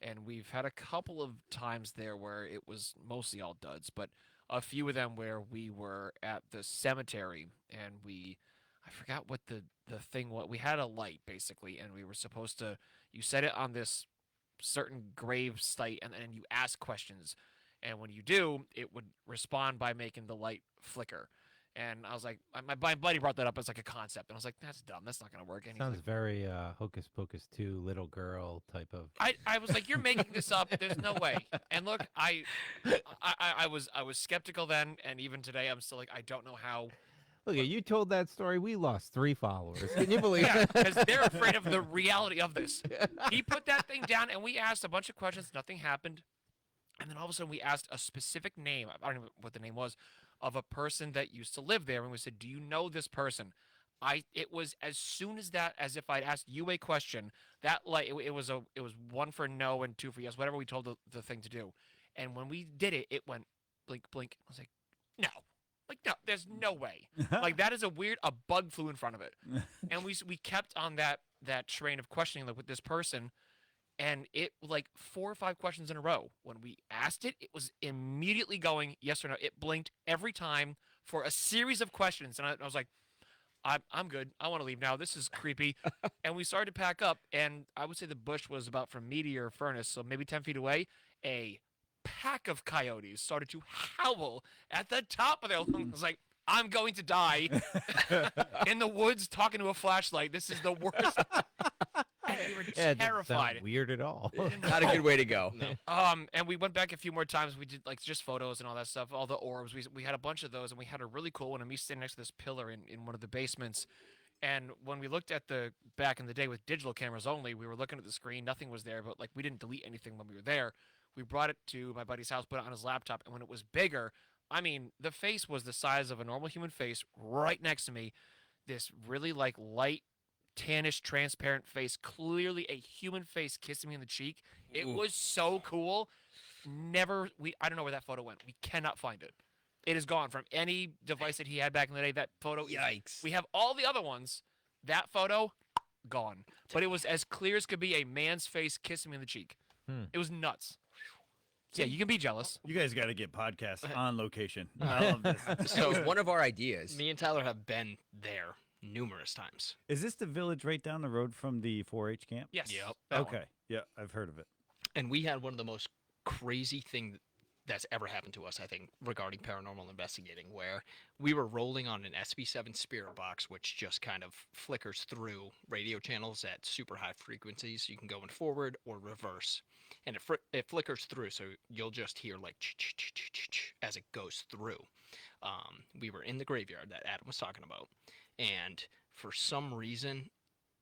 And we've had a couple of times there where it was mostly all duds, but a few of them where we were at the cemetery, and I forgot what the thing was. We had a light basically, and we were supposed to, you set it on this certain grave site, and then you ask questions, and when you do, it would respond by making the light flicker. And I was like, my buddy brought that up as like a concept, and I was like, that's dumb, that's not gonna work. And he's Sounds like, very Hocus Pocus 2 little girl type of. I was like, you're making this up. There's no way. And look, I was skeptical then, and even today, I'm still like, I don't know how. Look, you told that story. We lost 3 followers. Can you believe Yeah, that? because they're afraid of the reality of this. He put that thing down, and we asked a bunch of questions. Nothing happened. And then all of a sudden, we asked a specific name. I don't know what the name was, of a person that used to live there. And we said, do you know this person? It was as soon as that, as if I'd asked you a question, that like it was 1 for no and 2 for yes, whatever we told the thing to do. And when we did it, it went blink, blink. I was like, no. Like, no, there's no way. Like, that is a bug flew in front of it. And we kept on that train of questioning, like, with this person, and it, like, 4 or 5 questions in a row. When we asked it, it was immediately going yes or no. It blinked every time for a series of questions, and I was like, I'm good. I want to leave now. This is creepy. And we started to pack up, and I would say the bush was about from me to your furnace, so maybe 10 feet away. A pack of coyotes started to howl at the top of their lungs. I was like, I'm going to die in the woods talking to a flashlight. This is the worst. And we were Yeah, it doesn't terrified. sound weird at all. Not a good way to go. No. And we went back a few more times. We did like just photos and all that stuff, all the orbs. We had a bunch of those, and we had a really cool one. And me sitting next to this pillar in one of the basements. And when we looked at the back in the day with digital cameras only, we were looking at the screen. Nothing was there, but like we didn't delete anything when we were there. We brought it to my buddy's house, put it on his laptop, and when it was bigger, I mean, the face was the size of a normal human face right next to me. This really like light, tannish, transparent face, clearly a human face kissing me in the cheek. It Ooh. was so cool. I don't know where that photo went. We cannot find it. It is gone from any device that he had back in the day. That photo, Yikes. we have all the other ones. That photo, gone. But it was as clear as could be a man's face kissing me in the cheek. It was nuts. Yeah, you can be jealous. You guys got to get podcasts on location. I love this. So it was one of our ideas. Me and Tyler have been there numerous times. Is this the village right down the road from the 4-H camp? Yes. Yep. That one. Okay. Yeah, I've heard of it. And we had one of the most crazy thing that's ever happened to us, I think, regarding paranormal investigating, where we were rolling on an SB7 spirit box, which just kind of flickers through radio channels at super high frequencies. You can go in forward or reverse, and it flickers through, so you'll just hear like as it goes through. We were in the graveyard that Adam was talking about, and for some reason,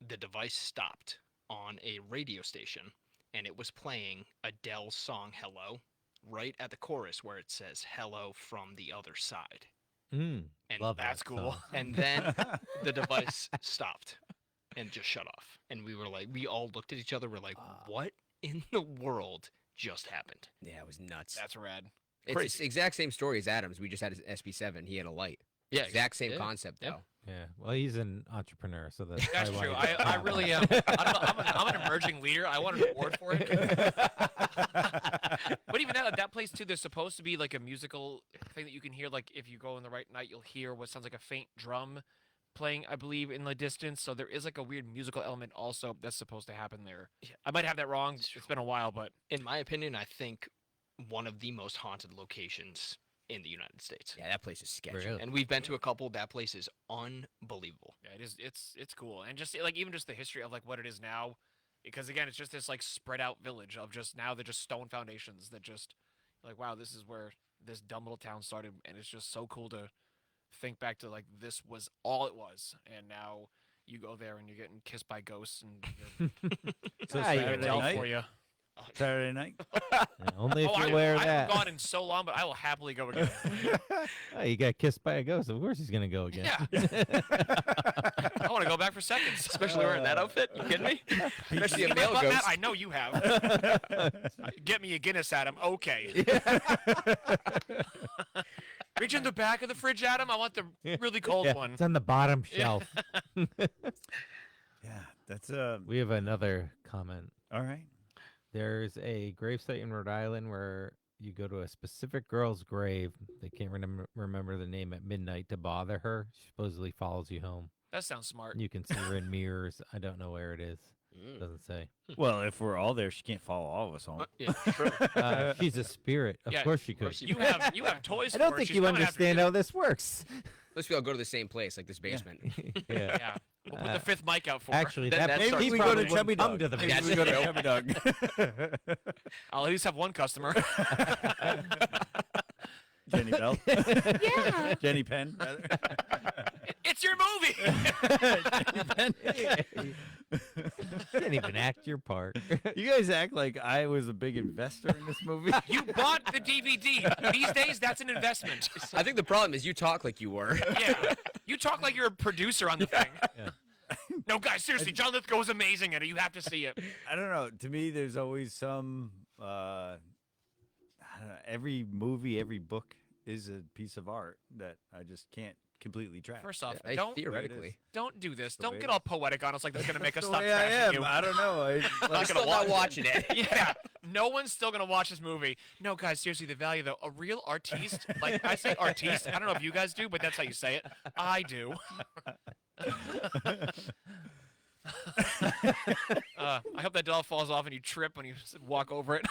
the device stopped on a radio station, and it was playing Adele's song "Hello" right at the chorus where it says "Hello from the other side." Mm, And love That's that cool. song. And then the device stopped. and just shut off. And we all looked at each other. We're like, what in the world just happened? Yeah, it was nuts. That's rad. It's the exact same story as Adam's. We just had his SB7. He had a light. Yeah, Exact same yeah, concept, yeah. though. Yeah. Well, he's an entrepreneur, so that's That's probably true. why he I got really that. am. I don't know, I'm an emerging leader. I want an award for it. But even that place too, there's supposed to be like a musical thing that you can hear. Like if you go in the right night, you'll hear what sounds like a faint drum playing, I believe, in the distance. So there is like a weird musical element also that's supposed to happen there. I might have that wrong. It's been a while, but In my opinion, I think one of the most haunted locations in the United States. Yeah, that place is sketchy. Really? And we've been to a couple. That place is unbelievable. yeah, it is. It's cool, and just like even just the history of like what it is now, because again, it's just this like spread out village of just now they're just stone foundations that just like wow, this is where this dumb little town started, and it's just so cool to think back to like this was all it was, and now you go there and you're getting kissed by ghosts and So Ah, you they're Saturday out night. for you. Saturday night. Yeah, only if Oh, you wear I that. haven't gone in so long, but I will happily go again. Oh, you got kissed by a ghost. Of course he's gonna go again. Yeah. I want to go back for seconds. Especially wearing that outfit. You kidding me? Especially a You male might butt ghost. that? I know you have. Get me a Guinness, Adam. Okay. Reach in the back of the fridge, Adam. I want the really cold Yeah, one. it's on the bottom shelf. Yeah, that's We have another comment. all right. There's a gravesite in Rhode Island where you go to a specific girl's grave. They can't remember the name at midnight to bother her. She supposedly follows you home. That sounds smart. You can see her in mirrors. I don't know where it is. Mm. Doesn't say. Well, if we're all there, she can't follow all of us home. Yeah, true. She's a spirit. Of Yeah, course she of could. course You have toys. I don't for her. think She's you coming after understand how this works. Let's all go to the same place, like this basement. Yeah. Yeah, we'll put the fifth mic out for her. Actually, Then that that maybe starts he to probably go to wouldn't Chubby come Dog. to the Maybe Maybe we we go go to to Chubby Dog. I'll at least have one customer. Jenny Bell. Yeah. Jenny Penn. rather. It's your movie. Jenny Penn. didn't even act your part. You guys act like I was a big investor in this movie. You bought the DVD. These days, that's an investment. I think the problem is you talk like you were. Yeah, you talk like you're a producer on the thing. Yeah. No, guys, seriously, John Lithgow is amazing at it. You have to see it. I don't know. To me, there's always some. I don't know, every movie, every book is a piece of art that I just can't completely track. First off, I- don't theoretically. don't do this. the Don't way get it all poetic on us like that's gonna make us the stop way I trashing am. you. I don't know. I'm gonna still watch not watching it. Yeah, no one's still gonna watch this movie. No, guys, seriously, the value though, a real artiste, like I say artiste, I don't know if you guys do, but that's how you say it. I do. I hope that doll falls off and you trip when you walk over it.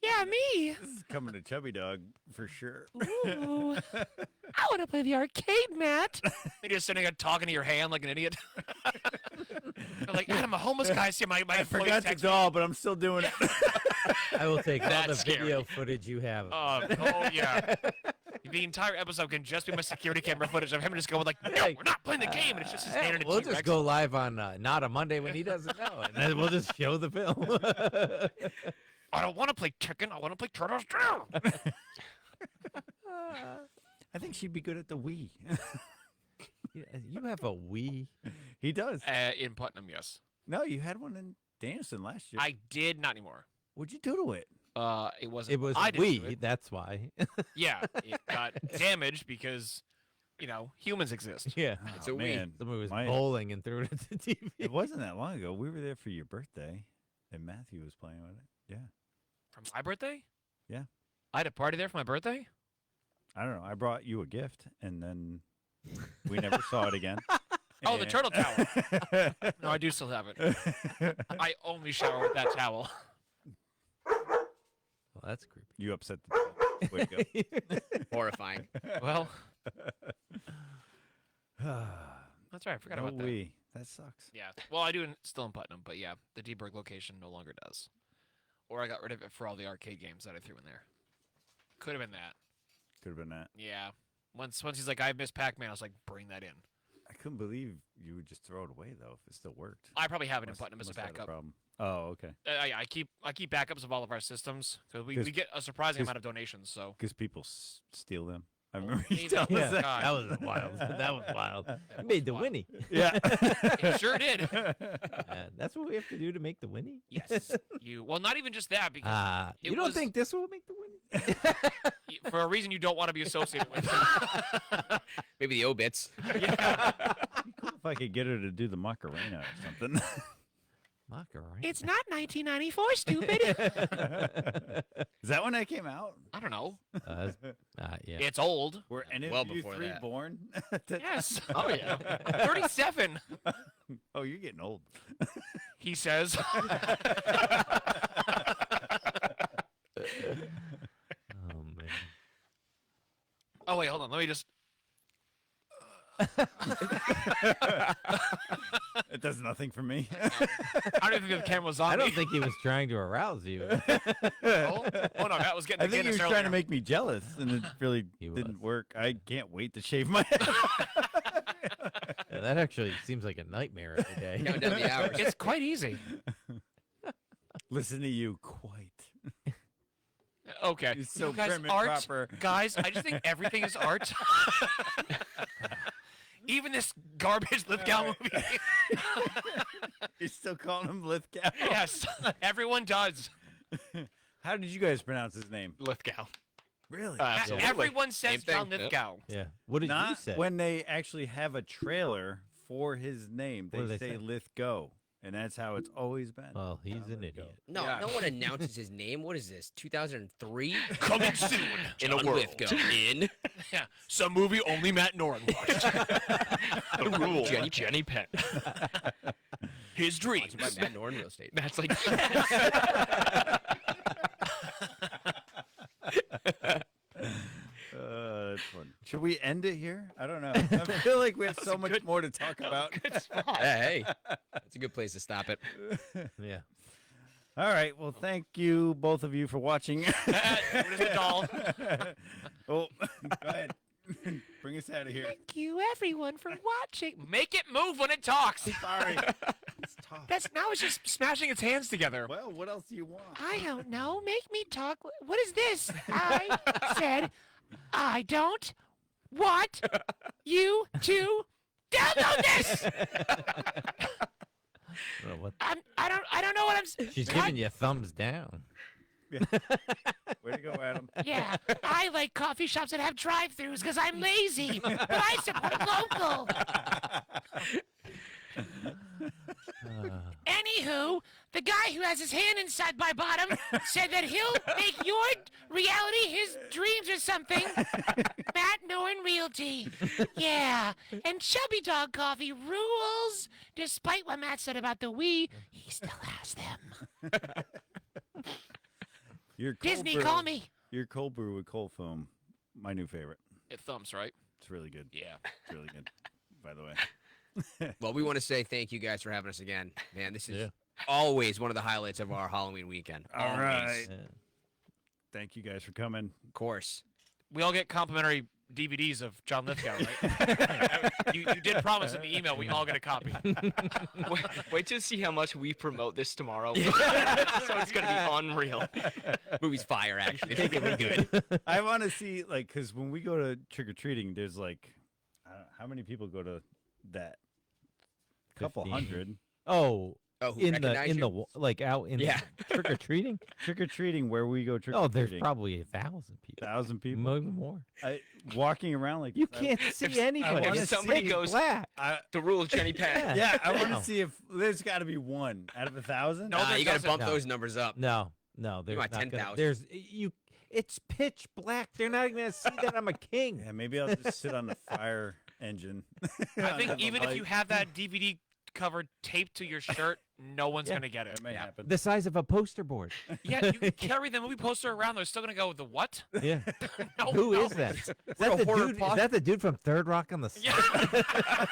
Yeah, me. This is coming to Chubby Dog for sure. Ooh. I want to play the arcade, Matt. You're just sitting there talking to your hand like an idiot. You're like, Adam, a homeless guy see my I employee forgot the text me." doll, but I'm still doing it. I will take all the That's scary. video footage you have. Oh yeah. The entire episode can just be my security camera footage of him just going like, "No, we're not playing the game," and it's just his hand in a We'll T-Rex. just go live on not a Monday when he doesn't know, and then we'll just show the film. I don't want to play chicken. I want to play turtles too. I think she'd be good at the Wii. Yeah, you have a Wii. He does. In Putnam, yes. No, you had one in Danielson last year. I did not anymore. What'd you do to it? It wasn't. It was I didn't do Wii. it. That's why. Yeah, it got damaged because, humans exist. Yeah. It's a Wii. man. Somebody was My- bowling and threw it at the TV. It wasn't that long ago. We were there for your birthday, and Matthew was playing with it. Yeah. For my birthday? Yeah. I had a party there for my birthday? I don't know. I brought you a gift, and then we never saw it again. Oh, the And- turtle towel. No, I do still have it. I only shower with that towel. Well, that's creepy. You upset the Way to go. Horrifying. Well, that's right. I forgot no about that. Wii. That sucks. Yeah. Well, I do still in Putnam, but yeah, the Deburg location no longer does. Or I got rid of it for all the arcade games that I threw in there. Could have been that. Could have been that. Yeah. Once he's like, I miss Pac-Man, I was like, bring that in. I couldn't believe you would just throw it away though if it still worked. I probably have it in Must- Putnam as a must have had backup. problem. Oh, okay. I keep backups of all of our systems because we 'Cause- get a surprising 'cause- amount of donations. So Because people steal them. I remember Maybe. you telling Yeah, us that. God. that was wild. That was wild. You made the Wow. Winnie. Yeah. It sure did. That's what we have to do to make the Winnie. Yes. Well, not even just that, because You it don't was- think this will make the Winnie? for a reason you don't want to be associated with. Maybe the obits. Yeah. If I could get her to do the Macarena or something. Macarena. It's not 1994, stupid. Is that when that came out? I don't know. Yeah. It's old. Were any Well of you before three that. born? Yes. Oh yeah. 37, Oh, you're getting old. he says. Oh man. Oh, wait, hold on. Let me just. It does nothing for me. I don't even think the camera's on I don't me. think he was trying to arouse you. Oh, no, that was getting I the think he Guinness was trying earlier. to make me jealous, and it really He didn't was. work. I can't wait to shave my head. Yeah, that actually seems like a nightmare every day. Count down the hours. It's quite easy. Listen to you, quite. Okay. You're so you guys, prim and art, proper. guys, I just think everything is art. Even this garbage Lithgow movie. You're still calling him Lithgow? Yes, everyone does. How did you guys pronounce his name? Lithgow. Really? Absolutely. Everyone says Same John thing, yep. Lithgow. Yeah. What did you Not say? when they actually have a trailer for his name. What do They they say say? Lithgow, and that's how it's always been. Well, he's an idiot. No, Yeah. no one announces his name. What is this? 2003? Coming soon. In a John world. Lithgow. In Yeah, some movie only Matt Norton watched. The rule. Jenny Penn. His dreams. by Matt Norton Real Estate. That's like. That's fun. Should we end it here? I don't know. I feel like we have so much more to talk about. Hey, that's a good place to stop it. Yeah. All right. Well, thank you, both of you, for watching. What is it, doll? Oh, go ahead. Bring us out of here. Thank you, everyone, for watching. Make it move when it talks. Sorry. It's tough. That's now it's just smashing its hands together. Well, what else do you want? I don't know. Make me talk. What is this? I said, I don't want you to download this. Well, what- I don't know what I'm. She's God- giving you thumbs down. Way to go, Adam. Yeah, I like coffee shops that have drive-throughs because I'm lazy, but I support local. Anywho, the guy who has his hand inside my bottom said that he'll make your reality his dreams or something. Matt Norton Realty. Yeah, and Chubby Dog Coffee rules. Despite what Matt said about the Wii, he still has them. Your cold Disney, brew, call me. Your cold brew with cold foam, my new favorite. It thumps, right? It's really good. Yeah. It's really good, by the way. Well, we want to say thank you guys for having us again. Man, this is Yeah. always one of the highlights of our Halloween weekend. All Always. right. Yeah. Thank you guys for coming. Of course. We all get complimentary DVDs of John Lithgow, right? you did promise in the email we all get a copy. Wait to see how much we promote this tomorrow. So it's gonna be unreal. Movie's fire, actually. They think it would be good. I want to see, like, because when we go to trick or treating, there's like, I don't know, how many people go to that? Couple 15. hundred. Oh, Oh, who in recognize you? like out in Yeah. trick or treating. Trick or treating, where we go trick Oh, or there's treating. probably 1,000 people. 1,000 people. Maybe more. Walking around like You this, can't see anybody. wanna It's somebody pitch goes- black. The rule of Jenny Penn. Yeah, I want No. to see if there's got to be one out of 1,000. No, Nah, there you got to doesn't. bump No. those numbers up. No, there's want not 10,000. gonna, there's you. It's pitch black. They're not gonna see that I'm a king. Yeah, maybe I'll just sit on the fire engine. I think even if you have that DVD cover taped to your shirt, no one's Yeah. gonna get it. it may happen. The size of a poster board. Yeah, you can carry the movie poster around. They're still gonna go, the what? Yeah. No, Who no. is that? Is We're that a the horror dude? pod- Is that the dude from Third Rock on the Sun? Yeah.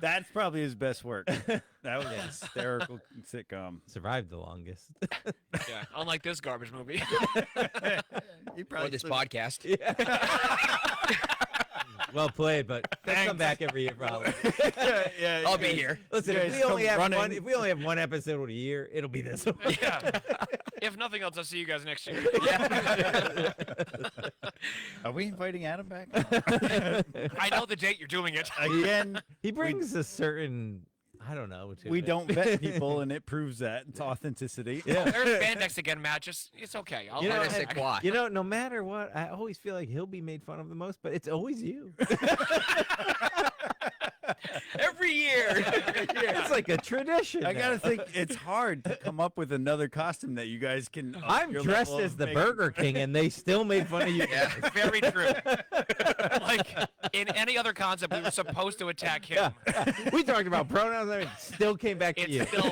That's probably his best work. That was a hysterical sitcom. Survived the longest. Yeah, unlike this garbage movie. You Or this podcast. Well played, but they'll come Thanks. back every year probably. Yeah, I'll be here. Listen, You if guys we only come have running. one, if we only have one episode a year, it'll be this one. Yeah. If nothing else, I'll see you guys next year. Are we inviting Adam back? I know the date you're doing it. Again, He brings a certain, I don't know. we don't vet people, and it proves that it's authenticity. Yeah. There's spandex again, Matt. Just it's okay. I'll You know, let Minus it. a quad. You know, no matter what, I always feel like he'll be made fun of the most, but it's always you. Every year. It's like a tradition. I now. gotta think it's hard to come up with another costume that you guys can. up I'm your dressed level as of the making- Burger King, and they still made fun of you. Yeah. Very true. Like in any other concept, we were supposed to attack him. We talked about pronouns, and it still came back to you. It's still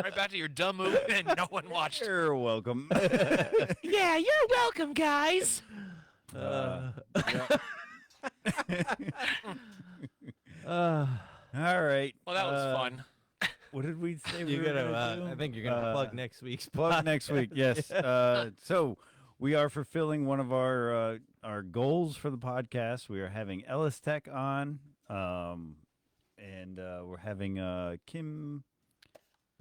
right back to your dumb move, and no one watched. You're welcome. Yeah, you're welcome, guys. All right. Well, that was fun. What did we say? You we were gotta. gonna do? I think you're gonna plug next week's Plug next week. Yes. So we are fulfilling one of our goals for the podcast. We are having Ellis Tech on, and we're having Kim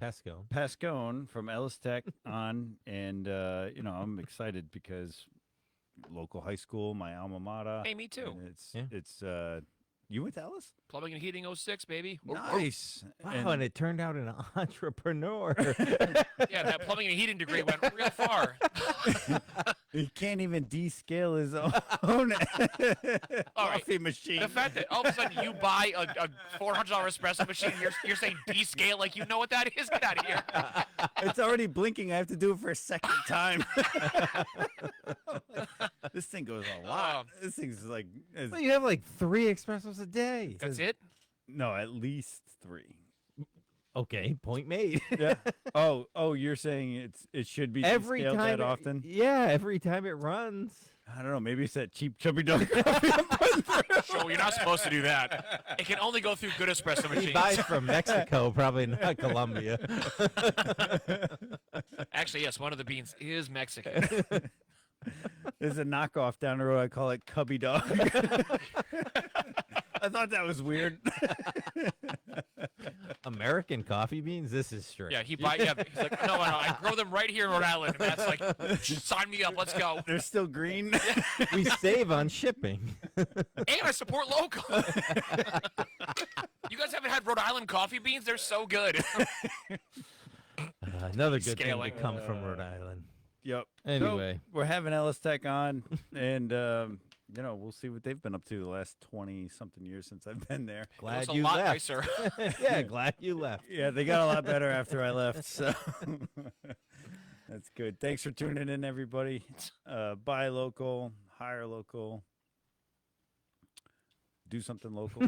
Pesco. Pascone from Ellis Tech on, and I'm excited because local high school, my alma mater. Hey, me too. and It's Yeah. it's you with Ellis? Plumbing and heating 06, baby. Nice. Wow, and it turned out an entrepreneur. Yeah, that plumbing and heating degree went real far. He can't even descale his own coffee machine. The fact that all of a sudden you buy a $400 espresso machine, you're saying descale like you know what that is? Get out of here. It's already blinking. I have to do it for a second time. This thing goes a lot. This thing's like Well, you have like 3 espressos a day. That's it? no, at least 3. Okay, point made. Yeah. Oh, you're saying it should be Every descaled time that often? Yeah, every time it runs. I don't know. Maybe it's that cheap Chubby Dog Coffee I'm putting through. Sure, you're not supposed to do that. It can only go through good espresso He machines. buys from Mexico, probably not Colombia. Actually, yes, one of the beans is Mexican. There's a knockoff down the road. I call it Cubby Dog. I thought that was weird. American coffee beans? This is strange. Yeah, he's like, no, I grow them right here in Rhode Island. And that's like, sign me up, let's go. They're still green. We save on shipping. And I support local. You guys haven't had Rhode Island coffee beans? They're so good. Another good Scaling. thing to come from Rhode Island. Yep. Anyway. So, we're having Ellis Tech on, and we'll see what they've been up to the last 20-something years since I've been there. It Glad was a you lot left. nicer. Yeah, glad you left. Yeah, they got a lot better after I left, so that's good. Thanks for tuning in, everybody. Buy local, hire local, do something local.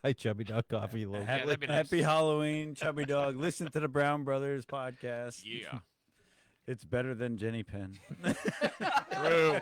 Buy Chubby Dog Coffee local. Yeah, that'd be nice. Happy Halloween, Chubby Dog. Listen to the Brown Brothers podcast. Yeah. It's better than Jenny Penn. True.